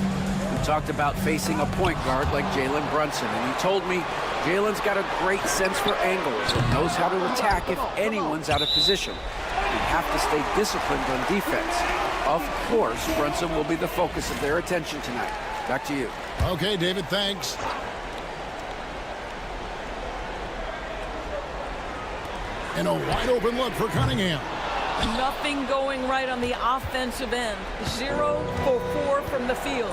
We talked about facing a point guard like Jalen Brunson, and he told me Jalen's got a great sense for angles and knows how to attack if anyone's out of position. We have to stay disciplined on defense. Of course, Brunson will be the focus of their attention tonight. Back to you. Okay, David, thanks. And a wide open look for Cunningham. Nothing going right on the offensive end. 0 for 4 from the field.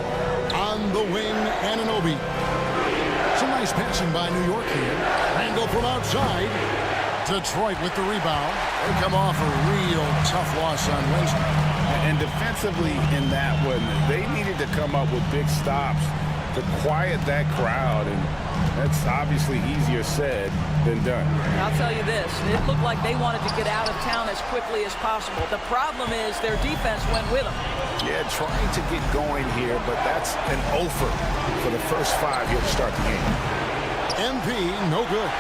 On the wing, Anunoby. Some nice passing by New York here. Randall from outside. Detroit with the rebound. They come off a real tough loss on Wednesday. And defensively in that one, they needed to come up with big stops to quiet that crowd, and that's obviously easier said than done. I'll tell you this, it looked like they wanted to get out of town as quickly as possible. The problem is their defense went with them. Yeah, trying to get going here, but that's an offer for the first 5 here to start the game. MP, no good.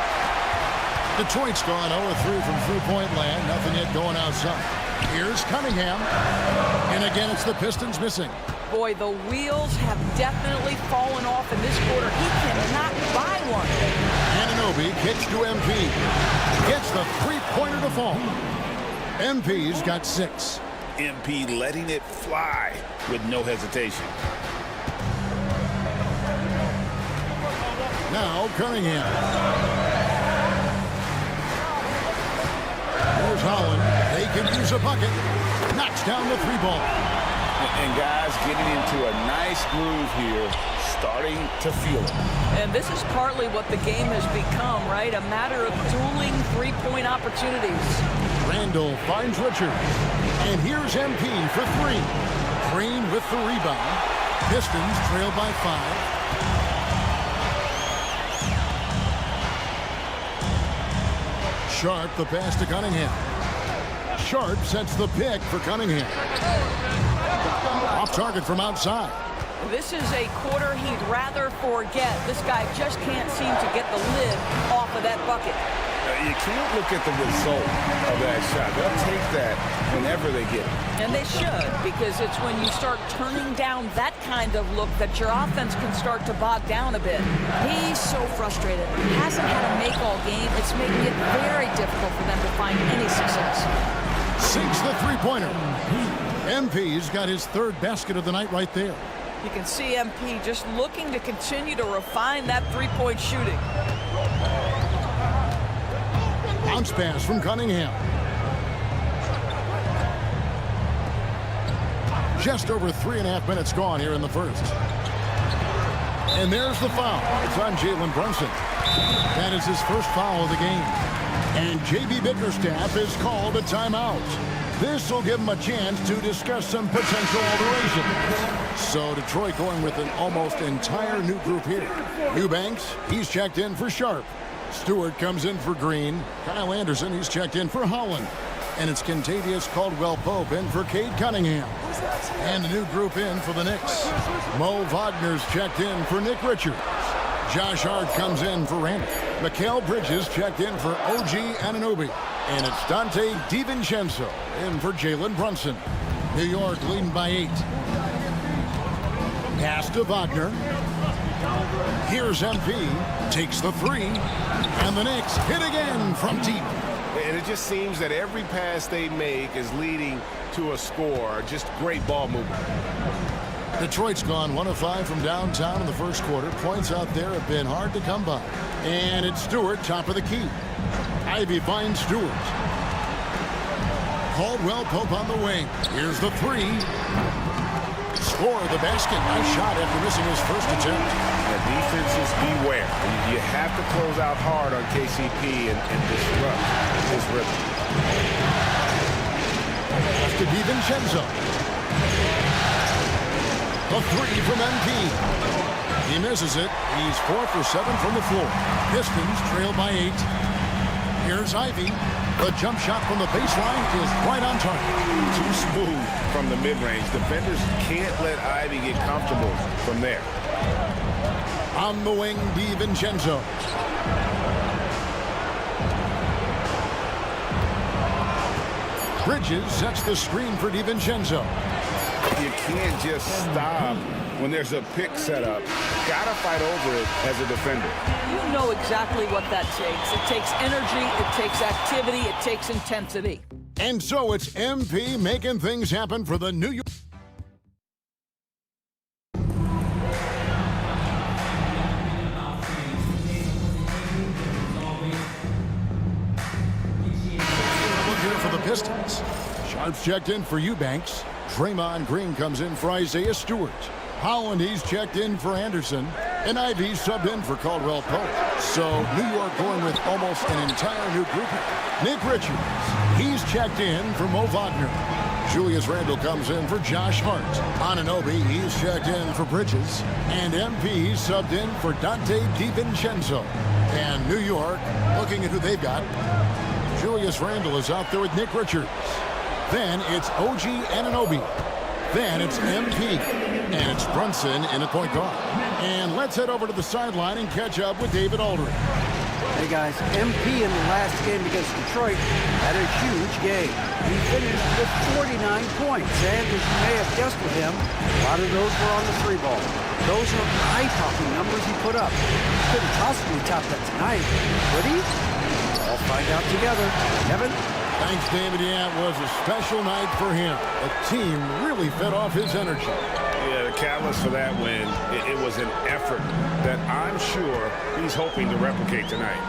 Detroit's gone 0-3 from three-point land. Nothing yet going outside. Here's Cunningham. And again, it's the Pistons missing. Boy, the wheels have definitely fallen off in this quarter. He cannot buy one. Anunoby kicks to MP. Gets the three-pointer to fall. MP's got 6. MP letting it fly with no hesitation. Now Cunningham. Here's Holland. They can use a bucket. Knocks down the 3-ball. And guys getting into a nice groove here, starting to feel it. And this is partly what the game has become, right? A matter of dueling three-point opportunities. Randall finds Richards. And here's MP for 3. Green with the rebound. Pistons trail by 5. Sharp the pass to Cunningham. Sharp sets the pick for Cunningham. Off target from outside. This is a quarter he'd rather forget. This guy just can't seem to get the lid off of that bucket. You can't look at the result of that shot. They'll take that whenever they get it. And they should, because it's when you start turning down that kind of look that your offense can start to bog down a bit. He's so frustrated. He hasn't had a make all game. It's making it very difficult for them to find any success. Sinks the three-pointer. MP's got his third basket of the night right there. You can see MP just looking to continue to refine that three-point shooting. Bounce pass from Cunningham. Just over 3.5 minutes gone here in the first. And there's the foul. It's on Jalen Brunson. That is his first foul of the game. And J.B. Bickerstaff is called a timeout. This will give him a chance to discuss some potential alterations. So Detroit going with an almost entire new group here. Eubanks, he's checked in for Sharp. Stewart comes in for Green. Kyle Anderson, he's checked in for Holland. And it's Kentavious Caldwell-Pope in for Cade Cunningham. And a new group in for the Knicks. Mo Wagner's checked in for Nick Richards. Josh Hart comes in for Randall. Mikal Bridges checked in for OG Anunoby. And it's Dante DiVincenzo in for Jalen Brunson. New York leading by 8. Pass to Wagner. Here's MP. Takes the three. And the Knicks hit again from deep. And it just seems that every pass they make is leading to a score. Just great ball movement. Detroit's gone 1 of 5 from downtown in the first quarter. Points out there have been hard to come by. And it's Stewart, top of the key. Ivy finds Stewart. Caldwell-Pope on the wing. Here's the three. Score the basket. Nice shot after missing his first attempt. The defenses beware. You have to close out hard on KCP and disrupt his rhythm. Pass to DiVincenzo. A three from MP. He misses it. He's 4 for 7 from the floor. Pistons trail by 8. Here's Ivy. The jump shot from the baseline is right on target. Too smooth from the mid-range. Defenders can't let Ivy get comfortable from there. On the wing, DiVincenzo. Bridges sets the screen for DiVincenzo. You can't just stop when there's a pick set up. Gotta fight over it as a defender. You know exactly what that takes. It takes energy, it takes activity, it takes intensity. And so it's MP making things happen for the New York. Here for the Pistons. Sharp's checked in for Eubanks. Draymond Green comes in for Isaiah Stewart. Holland, he's checked in for Anderson. And Ivy subbed in for Caldwell-Pope. So New York going with almost an entire new group. Nick Richards, he's checked in for Mo Wagner. Julius Randle comes in for Josh Hart. Anunoby, he's checked in for Bridges. And MP subbed in for Dante DiVincenzo. And New York, looking at who they've got, Julius Randle is out there with Nick Richards. Then it's OG Anunoby. Then it's MP. And it's Brunson in at point guard. And let's head over to the sideline and catch up with David Aldridge. Hey guys, MP in the last game against Detroit had a huge game. He finished with 49 points, and as you may have guessed with him, a lot of those were on the three ball. Those are eye-popping numbers he put up. Couldn't possibly top that tonight, could he? I'll find out together. Kevin? Thanks, David. Yeah, it was a special night for him. The team really fed off his energy. Yeah, the catalyst for that win, it was an effort that I'm sure he's hoping to replicate tonight.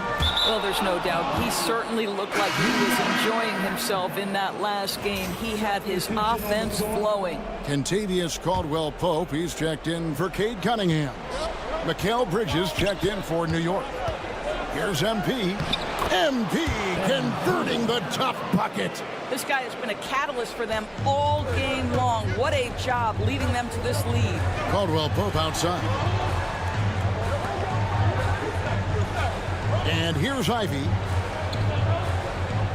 Well, there's no doubt. He certainly looked like he was enjoying himself in that last game. He had his offense flowing. Kentavious Caldwell-Pope, he's checked in for Cade Cunningham. Mikal Bridges checked in for New York. Here's MP. MP converting the tough bucket. This guy has been a catalyst for them all game long. What a job leading them to this lead. Caldwell-Pope outside. And here's Ivy.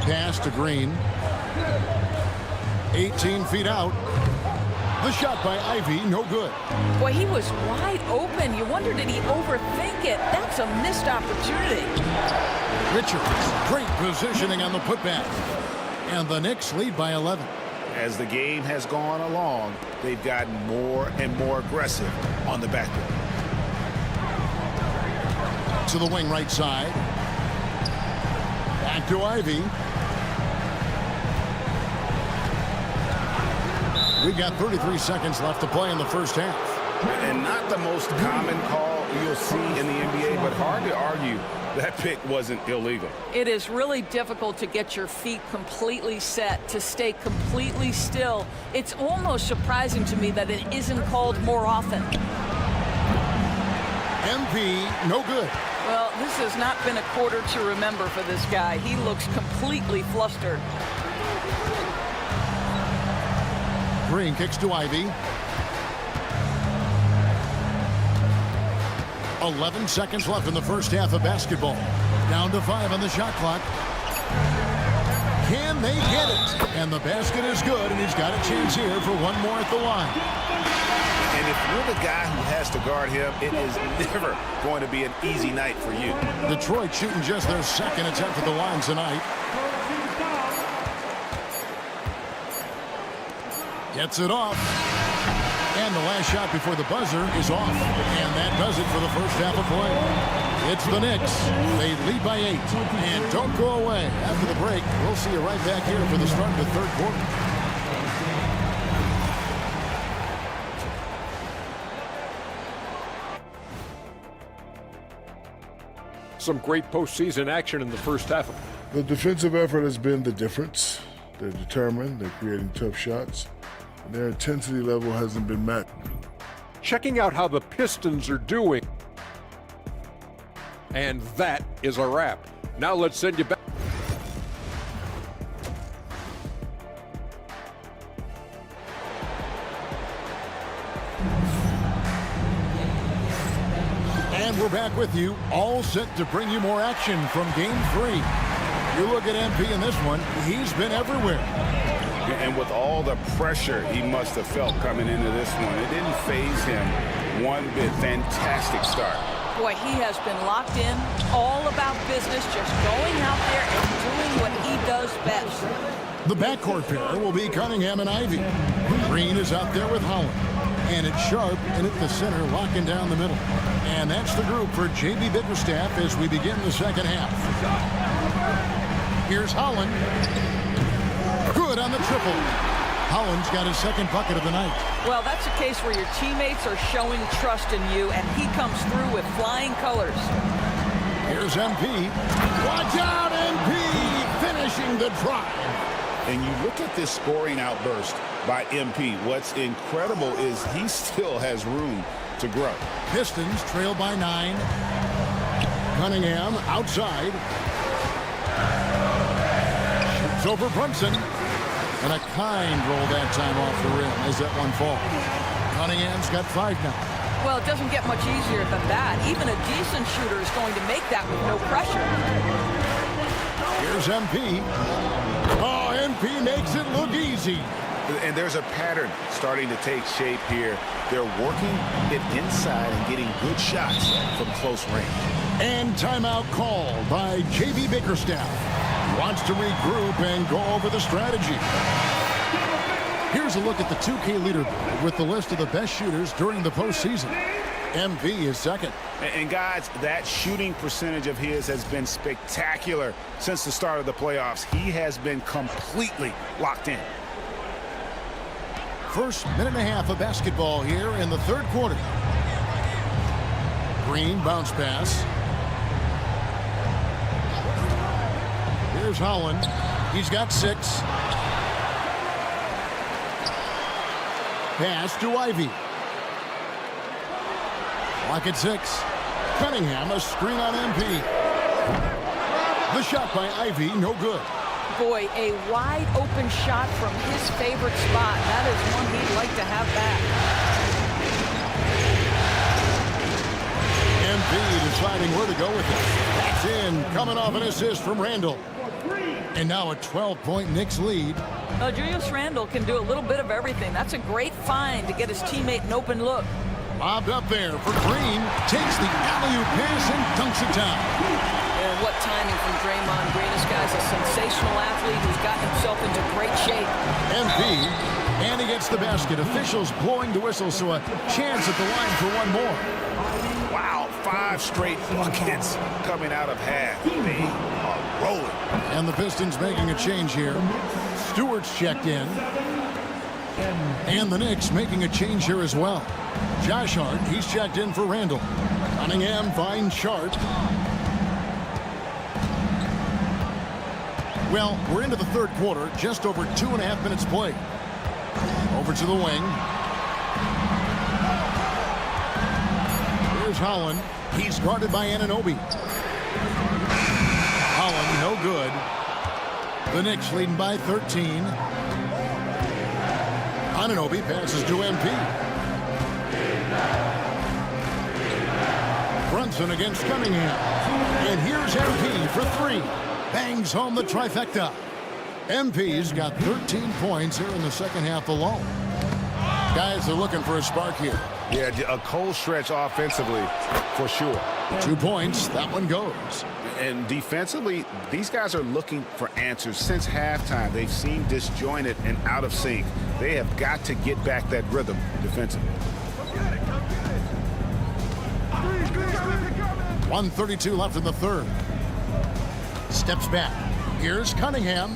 Pass to Green. 18 feet out. The shot by Ivy, no good. Boy, he was wide open. You wonder, did he overthink it? That's a missed opportunity. Richards, great positioning on the putback. And the Knicks lead by 11. As the game has gone along, they've gotten more and more aggressive on the backcourt. To the wing right side. Back to Ivy. We've got 33 seconds left to play in the first half. And not the most common call you'll see in the NBA, but hard to argue that pick wasn't illegal. It is really difficult to get your feet completely set, to stay completely still. It's almost surprising to me that it isn't called more often. MP, no good. Well, this has not been a quarter to remember for this guy. He looks completely flustered. Green kicks to Ivy. 11 seconds left in the first half of basketball. Down to 5 on the shot clock. Can they get it? And the basket is good, and he's got a chance here for one more at the line. And if you're the guy who has to guard him, it is never going to be an easy night for you. Detroit shooting just their second attempt at the line tonight. Gets it off. And the last shot before the buzzer is off. And that does it for the first half of play. It's the Knicks. They lead by 8. And don't go away. After the break, we'll see you right back here for the start of the third quarter. Some great postseason action in the first half. The defensive effort has been the difference. They're determined. They're creating tough shots. Their intensity level hasn't been met. Checking out how the Pistons are doing. And that is a wrap. Now let's send you back. And we're back with you, all set to bring you more action from Game 3. You look at MP in this one, he's been everywhere. And with all the pressure he must have felt coming into this one, it didn't faze him one bit. Fantastic start. Boy, he has been locked in, all about business, just going out there and doing what he does best. The backcourt pair will be Cunningham and Ivy. Green is out there with Holland. And it's Sharp in at the center, locking down the middle. And that's the group for J.B. Bickerstaff as we begin the second half. Here's Holland. Good on the triple. Holland's got his second bucket of the night. Well, that's a case where your teammates are showing trust in you, and he comes through with flying colors. Here's MP. Watch out, MP! Finishing the drive. And you look at this scoring outburst by MP. What's incredible is he still has room to grow. Pistons trail by 9. Cunningham outside. Shoots over Brunson. And a kind roll that time off the rim as that one falls. Cunningham's got 5 now. Well, it doesn't get much easier than that. Even a decent shooter is going to make that with no pressure. Here's MP. Oh, MP makes it look easy. And there's a pattern starting to take shape here. They're working it inside and getting good shots from close range. And timeout called by J.B. Bickerstaff. Wants to regroup and go over the strategy. Here's a look at the 2K leaderboard with the list of the best shooters during the postseason. MP is second. And guys, that shooting percentage of his has been spectacular since the start of the playoffs. He has been completely locked in. First minute and a half of basketball here in the third quarter. Green bounce pass. Here's Holland. He's got 6. Pass to Ivy. Lock at 6. Cunningham, a screen on MP. The shot by Ivy, no good. Boy, a wide open shot from his favorite spot. That is one he'd like to have back. MP deciding where to go with it. That's in, coming off an assist from Randall. And now a 12-point Knicks lead. Julius Randle can do a little bit of everything. That's a great find to get his teammate an open look. Lobbed up there for Green. Takes the alley-oop pass and dunks it down. And what timing from Draymond Green. This guy's a sensational athlete who's gotten himself into great shape. MP, and he gets the basket. Officials blowing the whistle, so a chance at the line for one more. Wow, 5 straight buckets coming out of half. They are rolling. And the Pistons making a change here. Stewart's checked in. And the Knicks making a change here as well. Josh Hart, he's checked in for Randle. Cunningham finds Sharp. Well, we're into the third quarter, just over 2.5 minutes played. Over to the wing. Here's Holland. He's guarded by Anunoby. Holland, no good. The Knicks leading by 13. Anunoby passes to MP. Brunson against Cunningham. And here's MP for 3. Bangs home the trifecta. MP's got 13 points here in the second half alone. Guys are looking for a spark here. Yeah, a cold stretch offensively for sure. 2 points. That one goes. And defensively, these guys are looking for answers since halftime. They've seemed disjointed and out of sync. They have got to get back that rhythm defensively. 1:32 left in the third. Steps back. Here's Cunningham.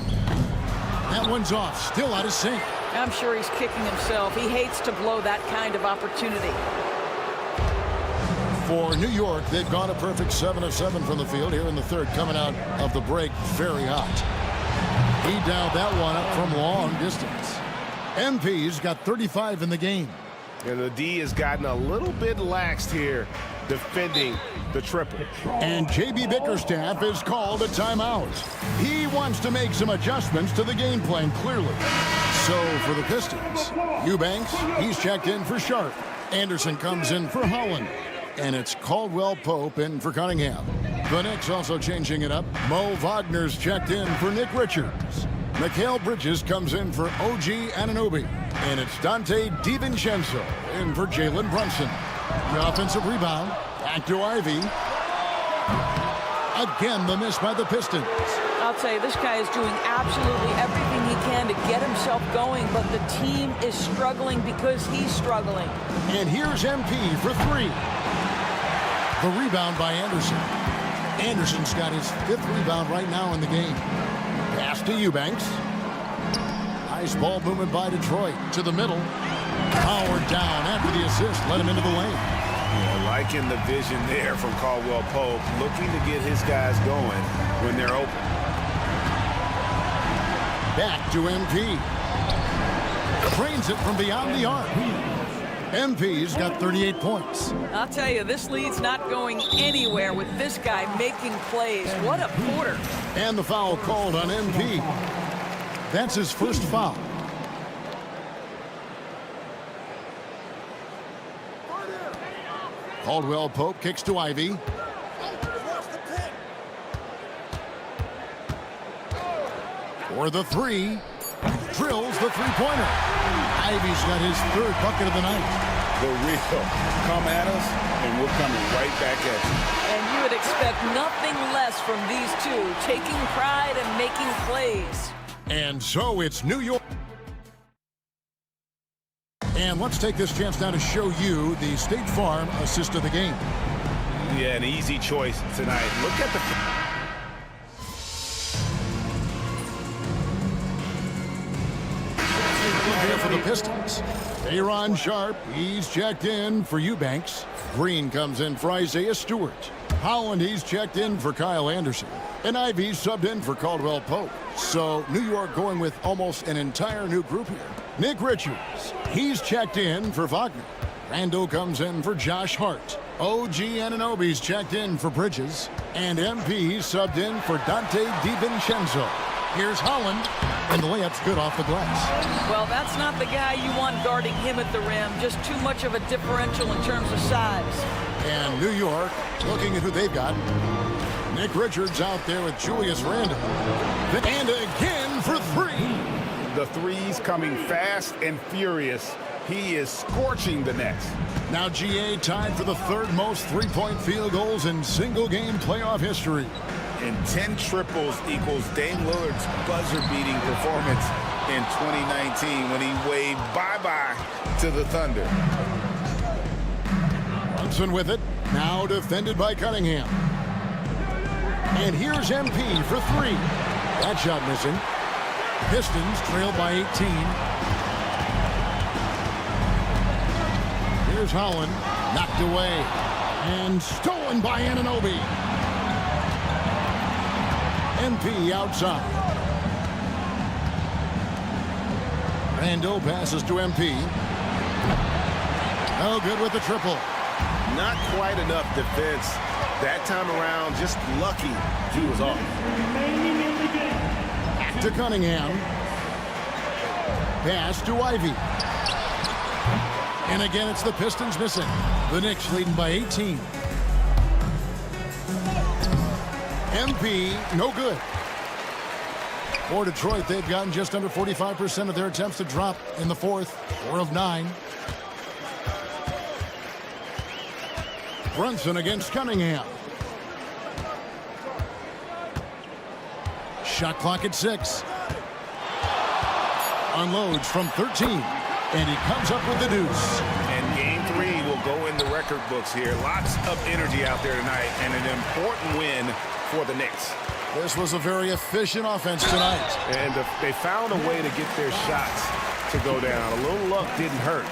That one's off. Still out of sync. I'm sure he's kicking himself. He hates to blow that kind of opportunity. For New York, they've gone a perfect 7 of 7 from the field here in the third, coming out of the break very hot. He dialed that one up from long distance. MP's got 35 in the game. And the D has gotten a little bit laxed here defending the triple. And J.B. Bickerstaff is called a timeout. He wants to make some adjustments to the game plan, clearly. So for the Pistons, Eubanks, he's checked in for Sharp. Anderson comes in for Holland. And it's Caldwell Pope in for Cunningham. The Knicks also changing it up. Mo Wagner's checked in for Nick Richards. Mikal Bridges comes in for OG Anunoby. And it's Dante DiVincenzo in for Jalen Brunson. The offensive rebound. Back to Ivy. Again, the miss by the Pistons. I'll tell you, this guy is doing absolutely everything he can to get himself going, but the team is struggling because he's struggling. And here's MP for 3. The rebound by Anderson. Anderson's got his 5th rebound right now in the game. Pass to Eubanks. Nice ball movement by Detroit to the middle. Howard down after the assist. Let him into the lane. Yeah, liking the vision there from Caldwell Pope, looking to get his guys going when they're open. Back to MP. Drains it from beyond the arc. MP's got 38 points. I'll tell you, this lead's not going anywhere with this guy making plays. What a quarter. And the foul called on MP. That's his first foul. Caldwell Pope kicks to Ivy. For the 3. Drills the three-pointer. Ivy's got his 3rd bucket of the night. The real. Come at us, and we're coming right back at you. And you would expect nothing less from these two, taking pride and making plays. And so it's New York. And let's take this chance now to show you the State Farm assist of the game. Yeah, an easy choice tonight. Look at the... Here for the Pistons. Aaron Sharp, he's checked in for Eubanks. Green comes in for Isaiah Stewart. Holland, he's checked in for Kyle Anderson. And Ivy's subbed in for Caldwell Pope. So New York going with almost an entire new group here. Nick Richards, he's checked in for Wagner. Randle comes in for Josh Hart. OG Anunoby's checked in for Bridges. And MP subbed in for Dante DiVincenzo. Here's Holland, and the layup's good off the glass. Well, that's not the guy you want guarding him at the rim. Just too much of a differential in terms of size. And New York, looking at who they've got. Nick Richards out there with Julius Randle. And again for three. The threes coming fast and furious. He is scorching the Nets. Now GA tied for the third most three-point field goals in single-game playoff history. And 10 triples equals Dame Lillard's buzzer-beating performance in 2019 when he waved bye-bye to the Thunder. Brunson with it, now defended by Cunningham. And here's MP for three. That shot missing. Pistons trailed by 18. Here's Holland, knocked away, and stolen by Anunoby. MP outside. Randle passes to MP. Oh, good with the triple. Not quite enough defense. That time around, just lucky he was off. To Cunningham. Pass to Ivy. And again, it's the Pistons missing. The Knicks leading by 18. MP, no good. For Detroit, they've gotten just under 45% of their attempts to drop in the fourth. 4 of 9. Brunson against Cunningham. Shot clock at 6. Unloads from 13. And he comes up with the deuce. And game 3 will go in the record books here. Lots of energy out there tonight and an important win for the Knicks. This was a very efficient offense tonight. And they found a way to get their shots to go down. A little luck didn't hurt.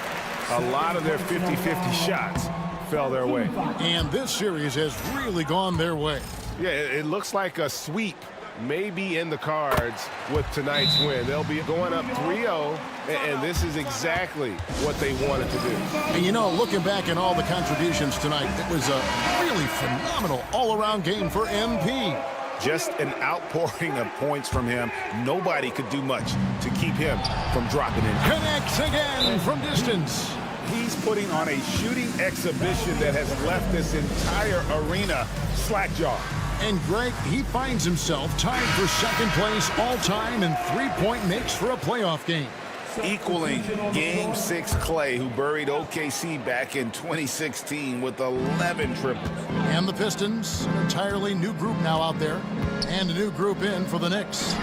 A lot of their 50-50 shots fell their way. And this series has really gone their way. Yeah, it looks like a sweep may be in the cards with tonight's win. They'll be going up 3-0, and this is exactly what they wanted to do. And you know, looking back at all the contributions tonight, it was a really phenomenal all-around game for MP. Just an outpouring of points from him. Nobody could do much to keep him from dropping in. Connects again from distance. He's putting on a shooting exhibition that has left this entire arena slack-jawed. And Greg, he finds himself tied for second place all-time in three-point makes for a playoff game. Equaling Game 6 Clay, who buried OKC back in 2016 with 11 triples. And the Pistons, an entirely new group now out there. And a new group in for the Knicks.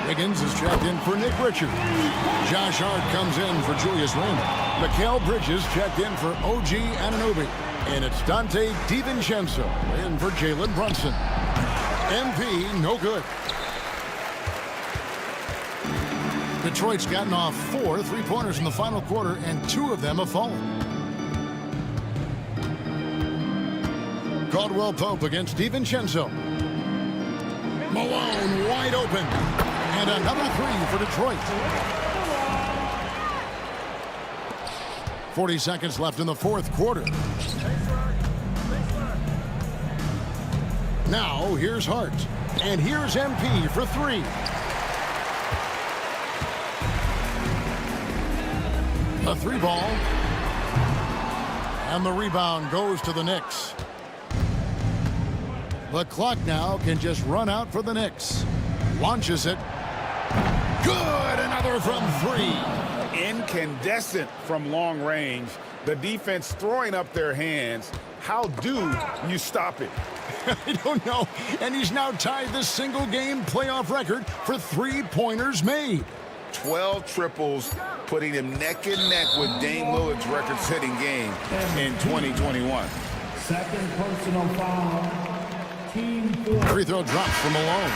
Wiggins is checked in for Nick Richards. Josh Hart comes in for Julius Randle. Mikal Bridges checked in for OG Anunoby. And it's Dante DiVincenzo in for Jalen Brunson. MP, no good. Detroit's gotten off 4 three-pointers in the final quarter, and 2 of them have fallen. Caldwell Pope against DiVincenzo. Malone wide open. And another 3 for Detroit. 40 seconds left in the fourth quarter. Now, here's Hart. And here's MP for 3. A 3-ball. And the rebound goes to the Knicks. The clock now can just run out for the Knicks. Launches it. Good! Another from 3. Incandescent from long range. The defense throwing up their hands. How do you stop it? I don't know. And he's now tied the single-game playoff record for three-pointers made. 12 triples, putting him neck and neck with Dame Lillard's record-setting game in 2021. Second personal foul. Team 4. Free throw drops from Malone.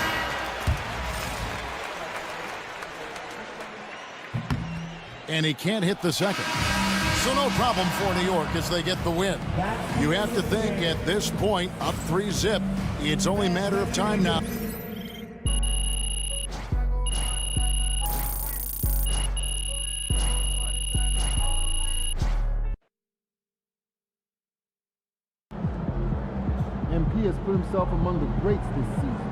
And he can't hit the second. So no problem for New York as they get the win. You have to think at this point, up 3-zip, it's only a matter of time now. MP has put himself among the greats this season.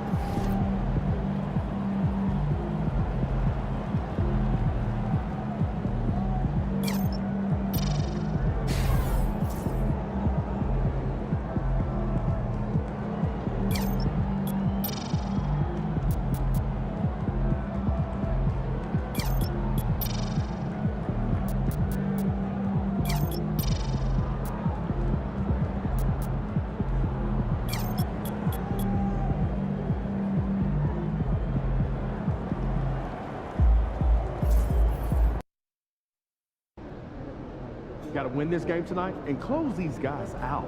Got to win this game tonight and close these guys out.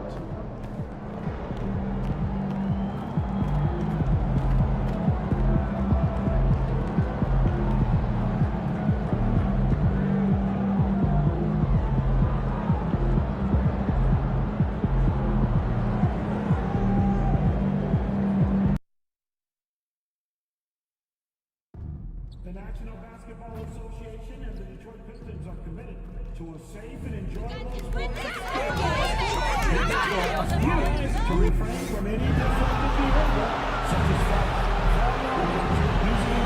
The National Basketball Association and the Detroit Pistons are committed to a safe and enjoyable sports experience to refrain from any disruptive behavior, such as using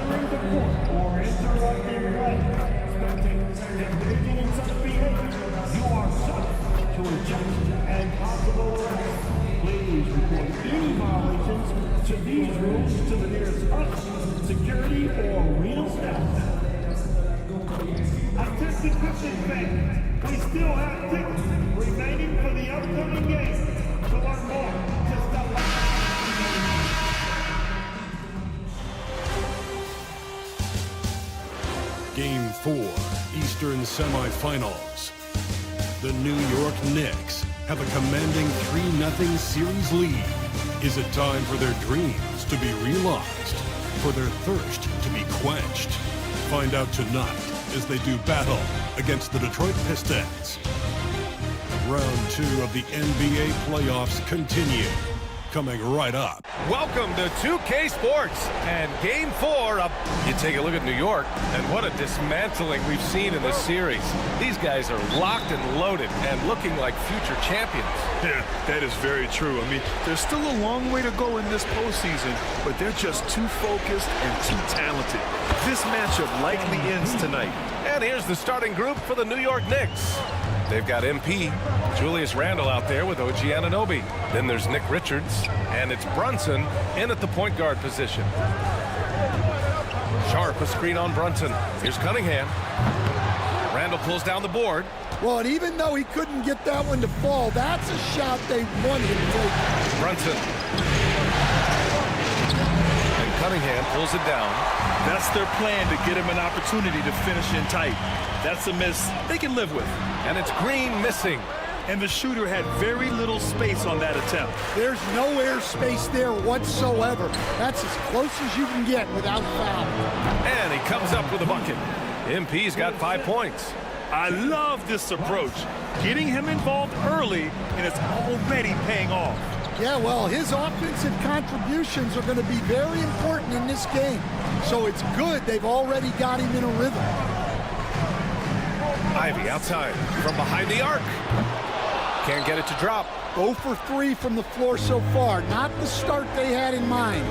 entering the court, or interrupting play. Spectators engaging in such behavior, you are subject to ejection and possible arrest. Please report any violations to these rules to the nearest security or real staff. Attention Pistons fans, we still have tickets remaining for the upcoming game. To learn more, just Game 4, Eastern Semifinals. The New York Knicks have a commanding 3-0 series lead. Is it time for their dreams to be realized? For their thirst to be quenched? Find out tonight as they do battle against the Detroit Pistons. Round 2 of the NBA playoffs continue. Coming right up. Welcome to 2K Sports and Game 4 of... You take a look at New York, and what a dismantling we've seen in this series. These guys are locked and loaded and looking like future champions. Yeah, that is very true. I mean, there's still a long way to go in this postseason, but they're just too focused and too talented. This matchup likely ends tonight. And here's the starting group for the New York Knicks. They've got MP, Julius Randle out there with OG Anunoby. Then there's Nick Richards, and it's Brunson in at the point guard position. Sharp, a screen on Brunson. Here's Cunningham. Randle pulls down the board. Well, and even though he couldn't get that one to fall, that's a shot they wanted to take. Brunson. And Cunningham pulls it down. That's their plan, to get him an opportunity to finish in tight. That's a miss they can live with. And it's Green missing. And the shooter had very little space on that attempt. There's no air space there whatsoever. That's as close as you can get without foul. And he comes up with a bucket. MP's got 5 points. I love this approach. Getting him involved early, and it's already paying off. Yeah, well, his offensive contributions are going to be very important in this game. So it's good they've already got him in a rhythm. Ivy outside from behind the arc. Can't get it to drop. 0 for 3 from the floor so far. Not the start they had in mind.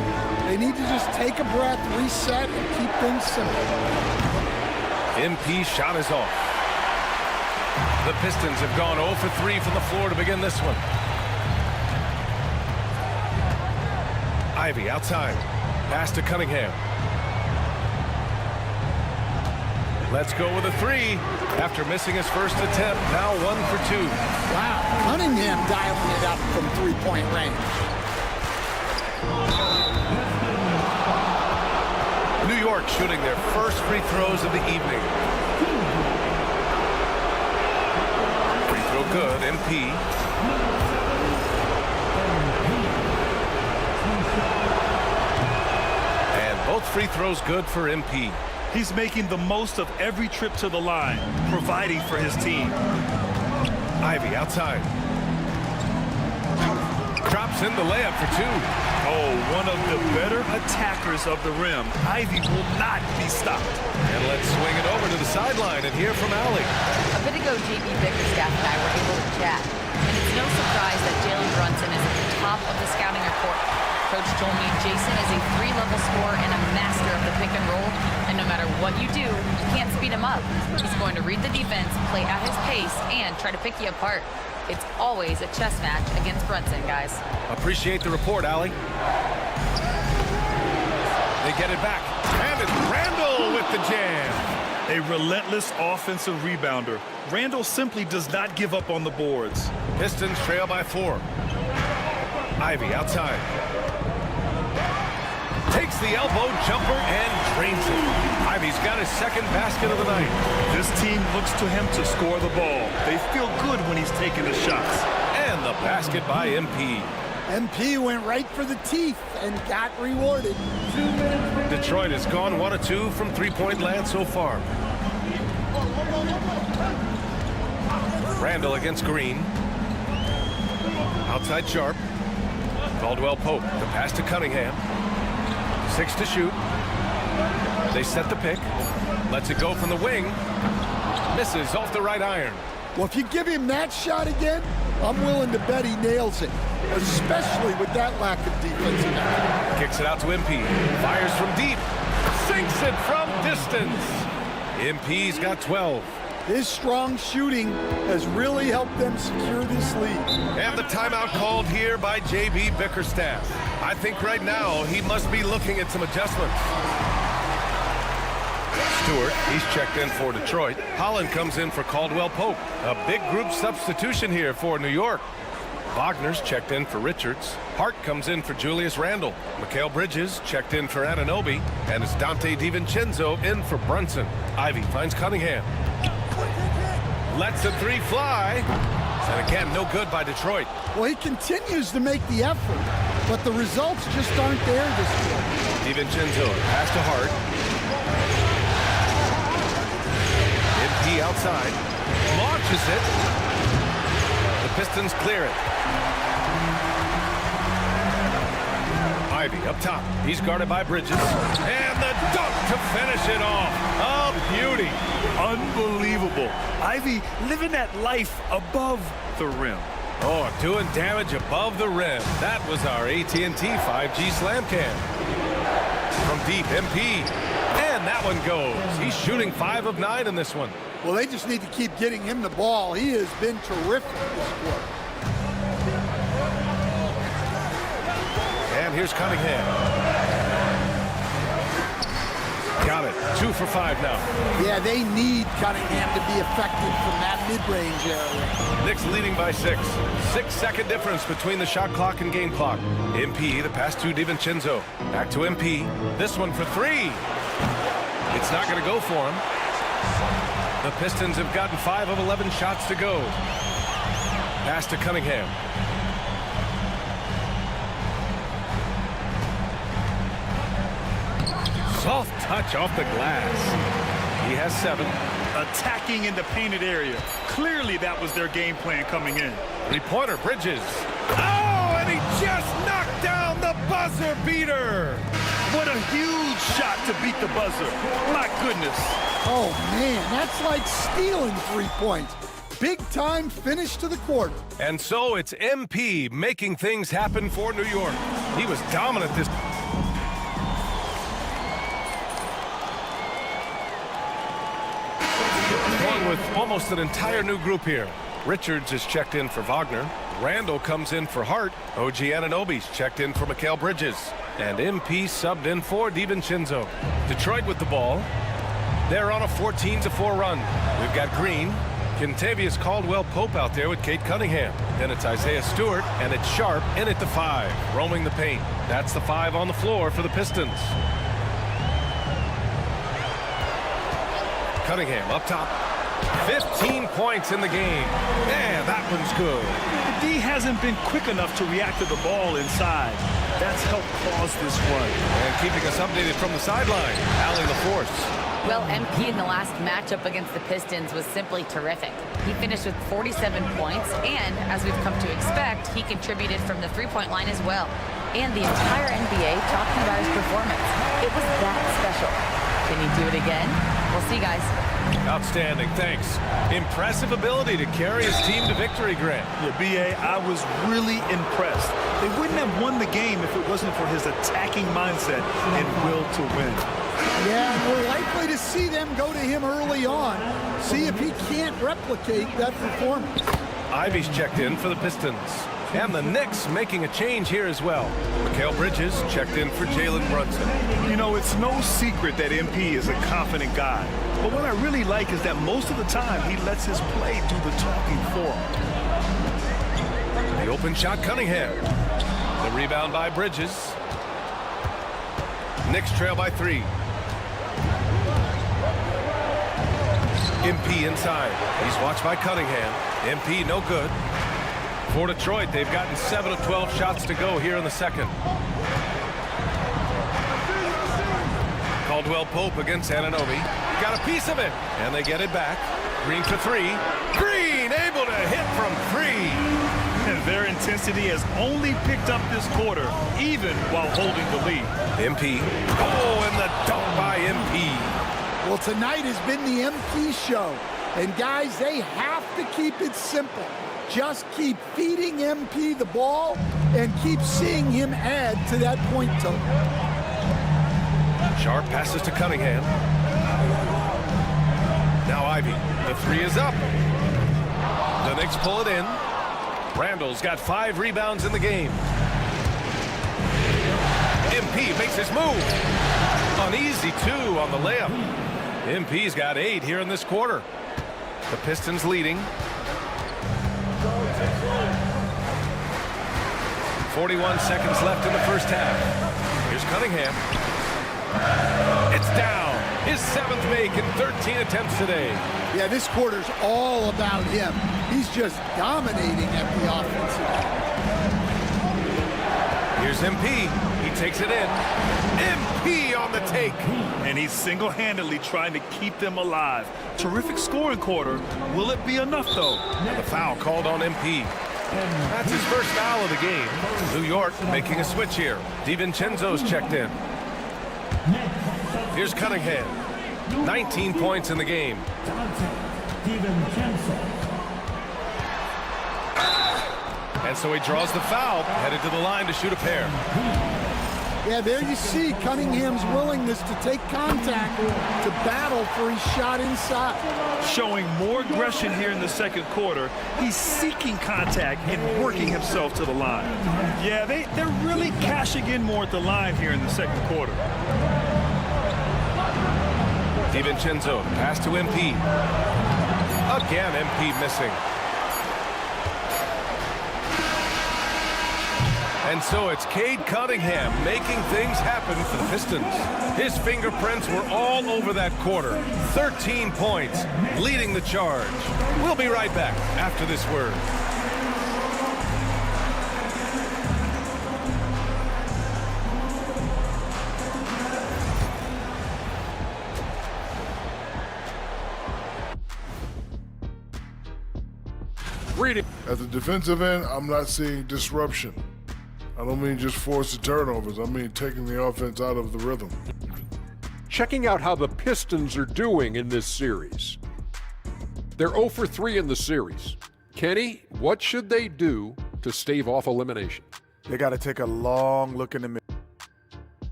They need to just take a breath, reset, and keep things simple. MP shot is off. The Pistons have gone 0 for 3 from the floor to begin this one. Ivy outside. Pass to Cunningham. Let's go with a 3. After missing his first attempt, now 1 for 2. Wow, Cunningham dialing it up from three-point range. New York shooting their first free throws of the evening. Free throw good, MP. And both free throws good for MP. He's making the most of every trip to the line, providing for his team. Ivy outside. Drops in the layup for 2. Oh, one of the better attackers of the rim. Ivy will not be stopped. And let's swing it over to the sideline and hear from Allie. A bit ago, JB Bickerstaff and I were able to chat. And it's no surprise that Jalen Brunson is at the top of the scouting report. Coach told me Jason is a 3-level scorer and a master of the pick and roll. And no matter what you do, you can't speed him up. He's going to read the defense, play at his pace, and try to pick you apart. It's always a chess match against Brunson, guys. Appreciate the report, Allie. They get it back. And it's Randle with the jam. A relentless offensive rebounder. Randle simply does not give up on the boards. Pistons trail by 4. Ivy outside. Takes the elbow jumper and drains it. Ivy he's got his second basket of the night. This team looks to him to score the ball. They feel good when he's taking the shots. And the basket by MP. MP went right for the teeth and got rewarded. Detroit has gone 1 of 2 from three-point land so far. Randall against Green. Outside Sharp. Caldwell Pope. The pass to Cunningham. 6 to shoot. They set the pick. Lets it go from the wing. Misses off the right iron. Well, if you give him that shot again, I'm willing to bet he nails it, especially with that lack of defensive effort. Kicks it out to MP. Fires from deep. Sinks it from distance. MP's got 12. His strong shooting has really helped them secure this lead. And the timeout called here by J.B. Bickerstaff. I think right now he must be looking at some adjustments. Stewart, he's checked in for Detroit. Holland comes in for Caldwell Pope. A big group substitution here for New York. Wagner's checked in for Richards. Hart comes in for Julius Randle. Mikal Bridges checked in for Anunoby. And it's Dante DiVincenzo in for Brunson. Ivy finds Cunningham. Lets the three fly. And again, no good by Detroit. Well, he continues to make the effort, but the results just aren't there this year. DiVincenzo pass to Hart. MP outside. Launches it. The Pistons clear it. Ivy up top. He's guarded by Bridges. And the dunk to finish it off. A beauty. Unbelievable. Ivy living that life above the rim. Oh, doing damage above the rim. That was our AT&T 5G Slam Cam. From deep, MP. And that one goes. He's shooting 5 of 9 in this one. Well, they just need to keep getting him the ball. He has been terrific this quarter. And here's Cunningham. Got it. 2 for 5 now. Yeah, they need Cunningham to be effective from that mid-range area. Knicks leading by 6. 6-second difference between the shot clock and game clock. MP, the pass to DiVincenzo. Back to MP. This one for 3. It's not going to go for him. The Pistons have gotten 5 of 11 shots to go. Pass to Cunningham. Soft touch off the glass. He has 7. Attacking in the painted area. Clearly that was their game plan coming in. Three-pointer, Bridges. Oh, and he just knocked down the buzzer beater. What a huge shot to beat the buzzer. My goodness. Oh, man, that's like stealing 3 points. Big-time finish to the quarter. And so it's MP making things happen for New York. He was dominant this. One with almost an entire new group here. Richards is checked in for Wagner. Randall comes in for Hart. OG Anunoby's checked in for Mikal Bridges. And MP subbed in for DiVincenzo. Detroit with the ball. They're on a 14-4 run. We've got Green. Kentavious Caldwell Pope out there with Kate Cunningham. Then it's Isaiah Stewart, and it's Sharp in at the 5, roaming the paint. That's the 5 on the floor for the Pistons. Cunningham up top. 15 points in the game. Yeah, that one's good. The D hasn't been quick enough to react to the ball inside. That's helped cause this run. And keeping us updated from the sideline, Allie LaForce. Well, MP in the last matchup against the Pistons was simply terrific. He finished with 47 points, and as we've come to expect, he contributed from the three-point line as well. And the entire NBA talking about his performance. It was that special. Can he do it again? We'll see, guys. Outstanding, thanks. Impressive ability to carry his team to victory, Grant. Yeah, B.A., I was really impressed. They wouldn't have won the game if it wasn't for his attacking mindset and will to win. Yeah, and we're likely to see them go to him early on. See if he can't replicate that performance. Ivy's checked in for the Pistons. And the Knicks making a change here as well. Mikal Bridges checked in for Jalen Brunson. You know, it's no secret that MP is a confident guy. But what I really like is that most of the time he lets his play do the talking for him. The open shot, Cunningham. The rebound by Bridges. Knicks trail by 3. MP inside. He's watched by Cunningham. MP no good. For Detroit, they've gotten 7 of 12 shots to go here in the second. Caldwell Pope against Anunoby. Got a piece of it, and they get it back. Green for three. Green able to hit from three. And their intensity has only picked up this quarter, even while holding the lead. MP. Oh, and the dunk by MP. Well, tonight has been the MP show. And guys, they have to keep it simple. Just keep feeding MP the ball and keep seeing him add to that point total. Sharp passes to Cunningham. Now Ivy. The three is up. The Knicks pull it in. Randall's got 5 rebounds in the game. MP makes his move. Uneasy 2 on the layup. MP's got 8 here in this quarter. The Pistons leading. 41 seconds left in the first half. Here's Cunningham. It's down. His 7th make in 13 attempts today. Yeah, this quarter's all about him. He's just dominating at the offensive end. Here's MP. He takes it in. MP on the take. And he's single-handedly trying to keep them alive. Terrific scoring quarter. Will it be enough, though? And the foul called on MP. That's his first foul of the game. New York making a switch here. DiVincenzo's checked in. Here's Cunningham. 19 points in the game. And so he draws the foul, headed to the line to shoot a pair. Yeah, there you see Cunningham's willingness to take contact, to battle for his shot inside. Showing more aggression here in the second quarter. He's seeking contact and working himself to the line. Yeah, they're really cashing in more at the line here in the second quarter. DiVincenzo, pass to MP. Again, MP missing. And so it's Cade Cunningham making things happen for the Pistons. His fingerprints were all over that quarter. 13 points, leading the charge. We'll be right back after this word. At the defensive end, I'm not seeing disruption. I don't mean just forced turnovers. I mean taking the offense out of the rhythm. Checking out how the Pistons are doing in this series. They're 0 for 3 in the series. Kenny, what should they do to stave off elimination? They got to take a long look in the mirror.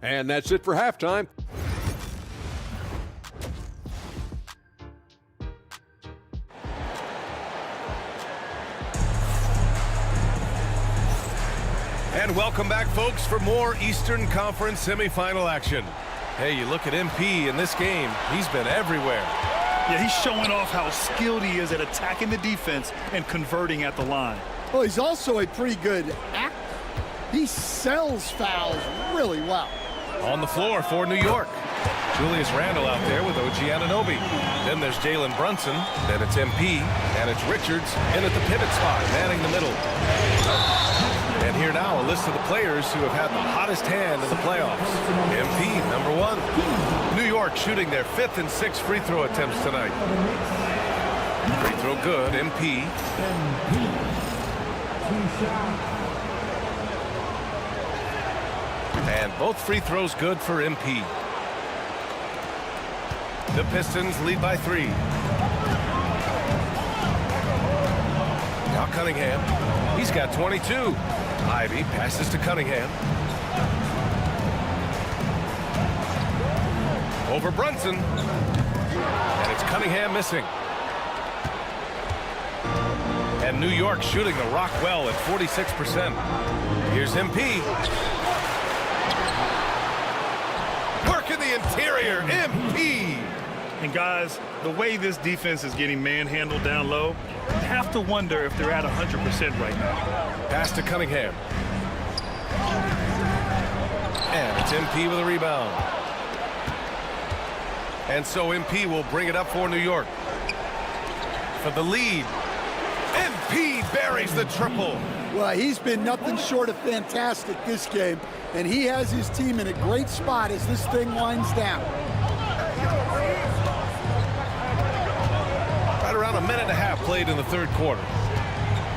And that's it for halftime. And welcome back, folks, for more Eastern Conference semifinal action. Hey, you look at MP in this game, he's been everywhere. Yeah, he's showing off how skilled he is at attacking the defense and converting at the line. Well, he's also a pretty good actor. He sells fouls really well. On the floor for New York. Julius Randle out there with OG Anunoby. Then there's Jalen Brunson. Then it's MP. And it's Richards in at the pivot spot, manning the middle. And here now, a list of the players who have had the hottest hand in the playoffs. MP, number 1. New York shooting their 5th and 6th free throw attempts tonight. Free throw good, MP. And both free throws good for MP. The Pistons lead by 3. Now Cunningham. He's got 22. Ivy passes to Cunningham. Over Brunson. And it's Cunningham missing. And New York shooting the rock well at 46%. Here's MP. Work in the interior, MP. And guys, the way this defense is getting manhandled down low, you have to wonder if they're at 100% right now. Pass to Cunningham. And it's MP with a rebound. And so MP will bring it up for New York. For the lead. MP buries the triple. Well, he's been nothing short of fantastic this game, and he has his team in a great spot as this thing winds down. Right around a minute and a half played in the third quarter.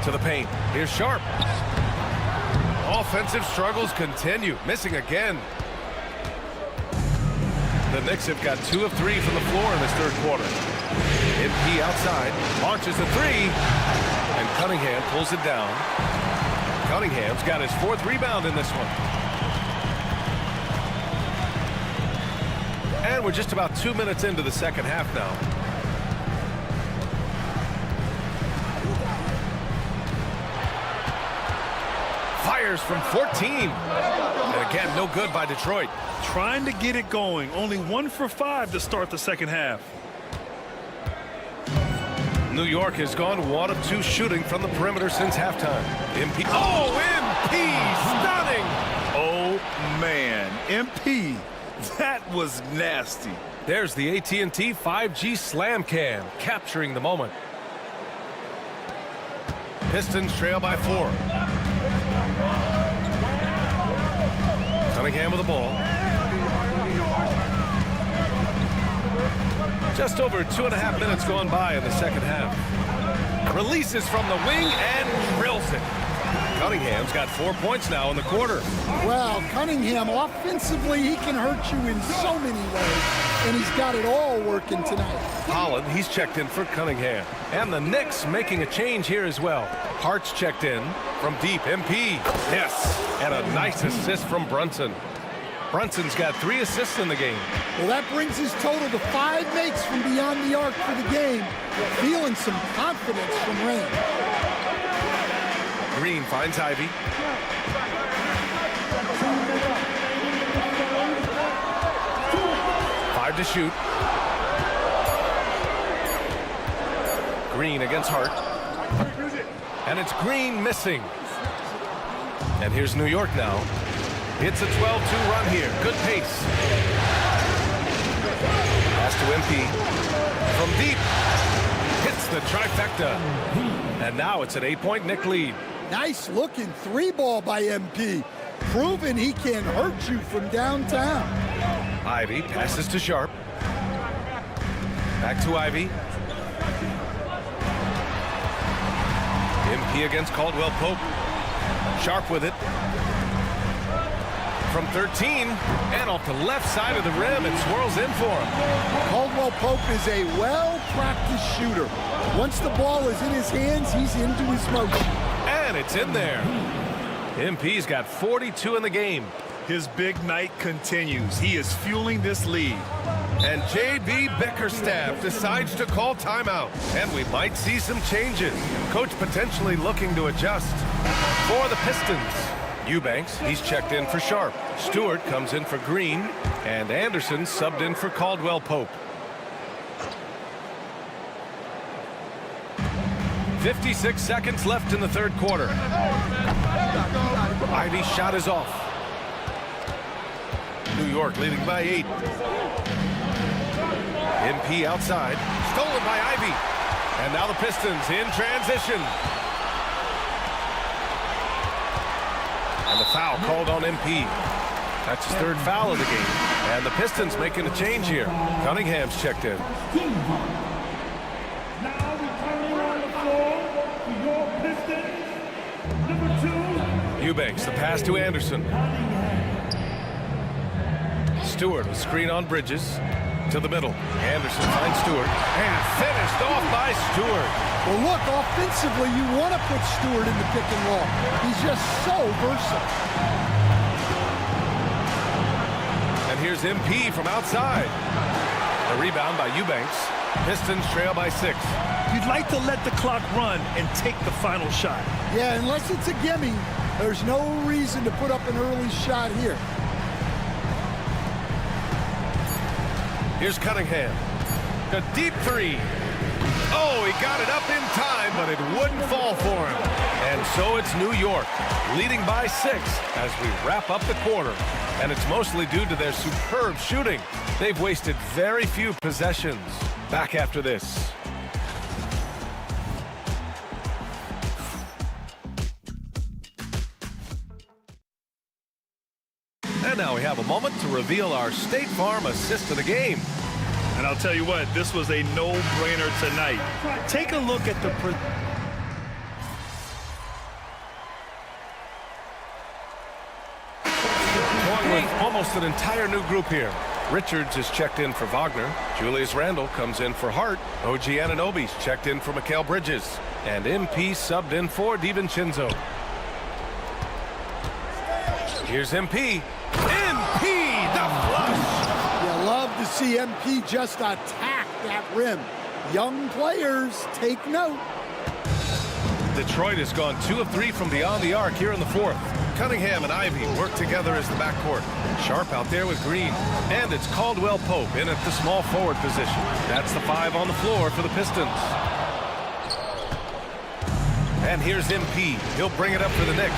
To the paint. Here's Sharp. Offensive struggles continue. Missing again. The Knicks have got 2 of 3 from the floor in this third quarter. MP outside. Launches the three. And Cunningham pulls it down. Cunningham's got his 4th rebound in this one. And we're just about 2 minutes into the second half now. Fires from 14. And again, no good by Detroit. Trying to get it going. Only 1 for 5 to start the second half. New York has gone 1 of 2 shooting from the perimeter since halftime. MP. Oh, MP! Stunning! Oh, man. MP. That was nasty. There's the AT&T 5G Slam Cam, capturing the moment. Pistons trail by 4. Cunningham with the ball. Just over 2.5 minutes gone by in the second half. Releases from the wing and drills it. Cunningham's got 4 points now in the quarter. Well, Cunningham, offensively, he can hurt you in so many ways, and he's got it all working tonight. Holland, he's checked in for Cunningham. And the Knicks making a change here as well. Hart's checked in from deep. MP. Yes. And a nice assist from Brunson. Brunson's got 3 assists in the game. Well, that brings his total to 5 makes from beyond the arc for the game. Feeling some confidence from Rain. Green finds Ivy. Five to shoot. Green against Hart. And it's Green missing. And here's New York now. It's a 12-2 run here. Good pace. Pass to MP. From deep. Hits the trifecta. And now it's an 8-point Knick lead. Nice looking 3-ball by MP. Proving he can hurt you from downtown. Ivy passes to Sharp. Back to Ivy. MP against Caldwell Pope. Sharp with it. From 13 and off the left side of the rim, it swirls in for him. Caldwell Pope is a well-practiced shooter. Once the ball is in his hands, he's into his motion. And it's in there. MP's got 42 in the game. His big night continues. He is fueling this lead. And J.B. Bickerstaff decides to call timeout. And we might see some changes. Coach potentially looking to adjust. For the Pistons, Eubanks, he's checked in for Sharp. Stewart comes in for Green. And Anderson subbed in for Caldwell Pope. 56 seconds left in the third quarter. Ivy's shot is off. New York leading by 8. MP outside. Stolen by Ivy. And now the Pistons in transition. And the foul called on MP. That's his 3rd foul of the game. And the Pistons making a change here. Cunningham's checked in. Eubanks, the pass to Anderson. Stewart with screen on Bridges. To the middle. Anderson finds Stewart. And finished off by Stewart. Well, look, offensively, you want to put Stewart in the pick and roll. He's just so versatile. And here's MP from outside. A rebound by Eubanks. Pistons trail by 6. You'd like to let the clock run and take the final shot. Yeah, unless it's a gimme, there's no reason to put up an early shot here. Here's Cunningham. A deep 3. Oh, he got it up in time, but it wouldn't fall for him. And so it's New York, leading by 6 as we wrap up the quarter. And it's mostly due to their superb shooting. They've wasted very few possessions. Back after this. And now we have a moment to reveal our State Farm assist of the game. And I'll tell you what, this was a no-brainer tonight. Take a look at the... Going with almost an entire new group here. Richards is checked in for Wagner. Julius Randle comes in for Hart. OG Anunoby's checked in for Mikal Bridges. And MP subbed in for DiVincenzo. Here's MP. MP, the flush! You love to see MP just attack that rim. Young players, take note. Detroit has gone 2 of 3 from beyond the arc here in the 4th. Cunningham and Ivy work together as the backcourt. Sharp out there with Green. And it's Caldwell Pope in at the small forward position. That's the 5 on the floor for the Pistons. And here's MP. He'll bring it up for the Knicks.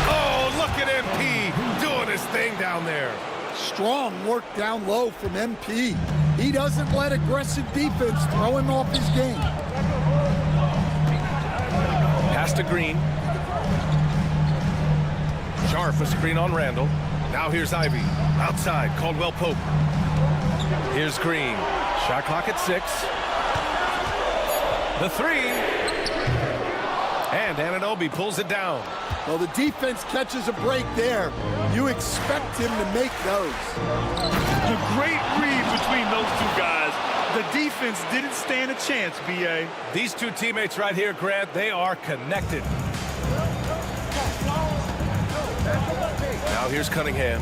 Oh, look at MP doing his thing down there. Strong work down low from MP. He doesn't let aggressive defense throw him off his game. Pass to Green. Sharp a screen on Randle. Now here's Ivy. Outside, Caldwell Pope. Here's Green. Shot clock at 6. The 3. And Anunoby pulls it down. Well, the defense catches a break there. You expect him to make those. A great read between those two guys. The defense didn't stand a chance, B.A. These two teammates right here, Grant, they are connected. Now here's Cunningham.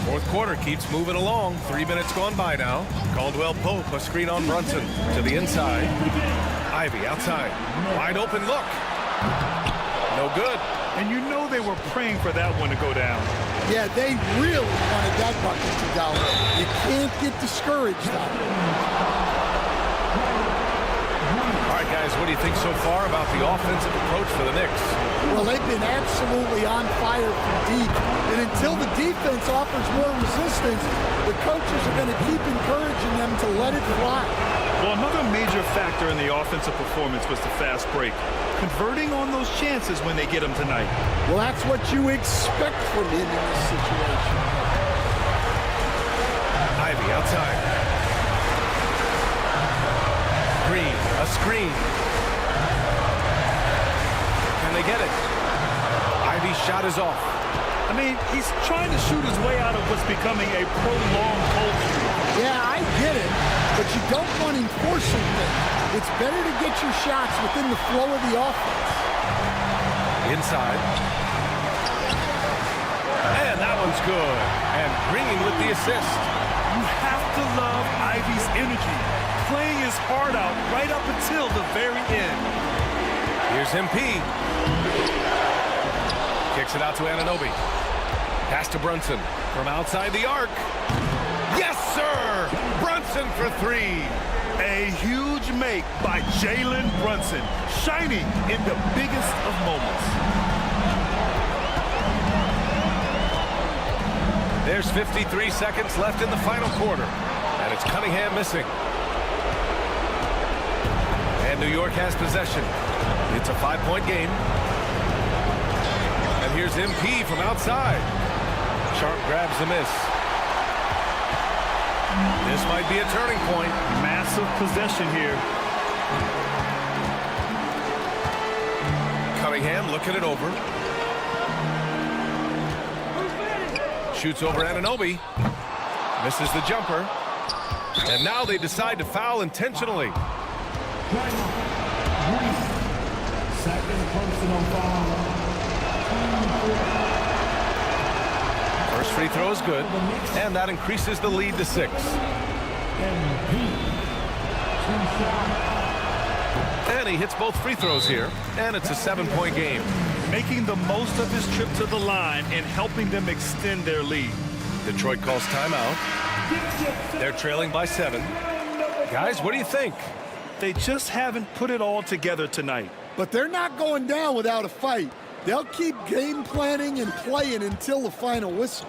4th quarter keeps moving along. 3 minutes gone by now. Caldwell Pope, a screen on Brunson to the inside. Ivy outside. Wide open look. No good. And you know they were praying for that one to go down. Yeah, they really wanted that bucket to go. You can't get discouraged on it. All right, guys, what do you think so far about the offensive approach for the Knicks? Well, they've been absolutely on fire from deep. And until the defense offers more resistance, the coaches are going to keep encouraging them to let it fly. Well, another major factor in the offensive performance was the fast break. Converting on those chances when they get them tonight. Well, that's what you expect from him in this situation. Ivy outside. Green, a screen. Can they get it? Ivy's shot is off. I mean, he's trying to shoot his way out of what's becoming a prolonged cold streak. Yeah, I get it, but you don't want him forcing things. It's better to get your shots within the flow of the offense. Inside. And that one's good. And Green with the assist. You have to love Ivy's energy, playing his heart out right up until the very end. Here's MP. Kicks it out to Anunoby. Pass to Brunson from outside the arc. Yes, sir! Brunson for 3. A huge make by Jalen Brunson, shining in the biggest of moments. There's 53 seconds left in the final quarter, and it's Cunningham missing. And New York has possession. It's a 5-point game. And here's MP from outside. Sharp grabs the miss. This might be a turning point. Massive possession here. Cunningham looking it over. Shoots over Anunoby. Misses the jumper. And now they decide to foul intentionally. Second personal foul. First free throw is good, and that increases the lead to 6. And he hits both free throws here, and it's a 7-point game. Making the most of his trip to the line and helping them extend their lead. Detroit calls timeout. They're trailing by 7. Guys, what do you think? They just haven't put it all together tonight. But they're not going down without a fight. They'll keep game planning and playing until the final whistle.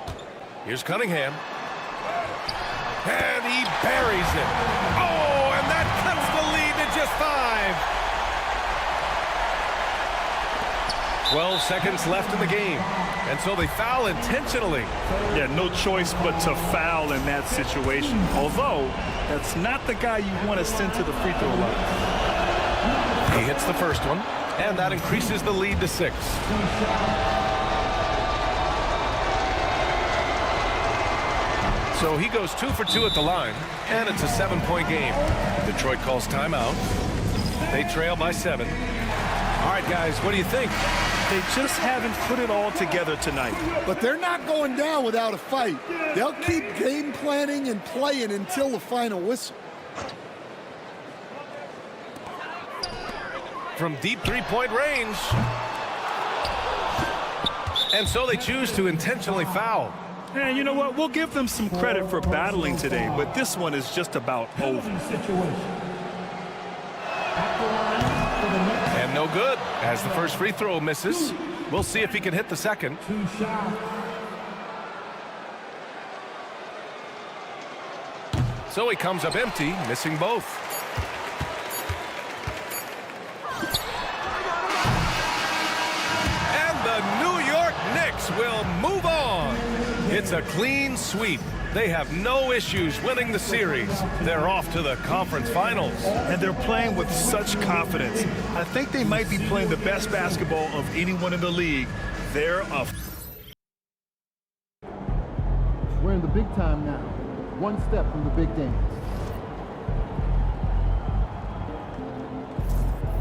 Here's Cunningham. And he buries it. Oh, and that cuts the lead to just 5. 12 seconds left in the game. And so they foul intentionally. Yeah, no choice but to foul in that situation. Although, that's not the guy you want to send to the free throw line. He hits the first one, and that increases the lead to 6. So he goes 2 for 2 at the line, and it's a 7-point game. Detroit calls timeout. They trail by 7. All right, guys, what do you think? They just haven't put it all together tonight. But they're not going down without a fight. They'll keep game planning and playing until the final whistle. From deep three-point range. And so they choose to intentionally foul. And you know what? We'll give them some credit for battling today, but this one is just about over. And no good, as the first free throw misses. We'll see if he can hit the second. So he comes up empty, missing both. And the New York Knicks will move on. It's a clean sweep. They have no issues winning the series. They're off to the conference finals. And they're playing with such confidence. I think they might be playing the best basketball of anyone in the league. They're a... We're in the big time now. One step from the big dance.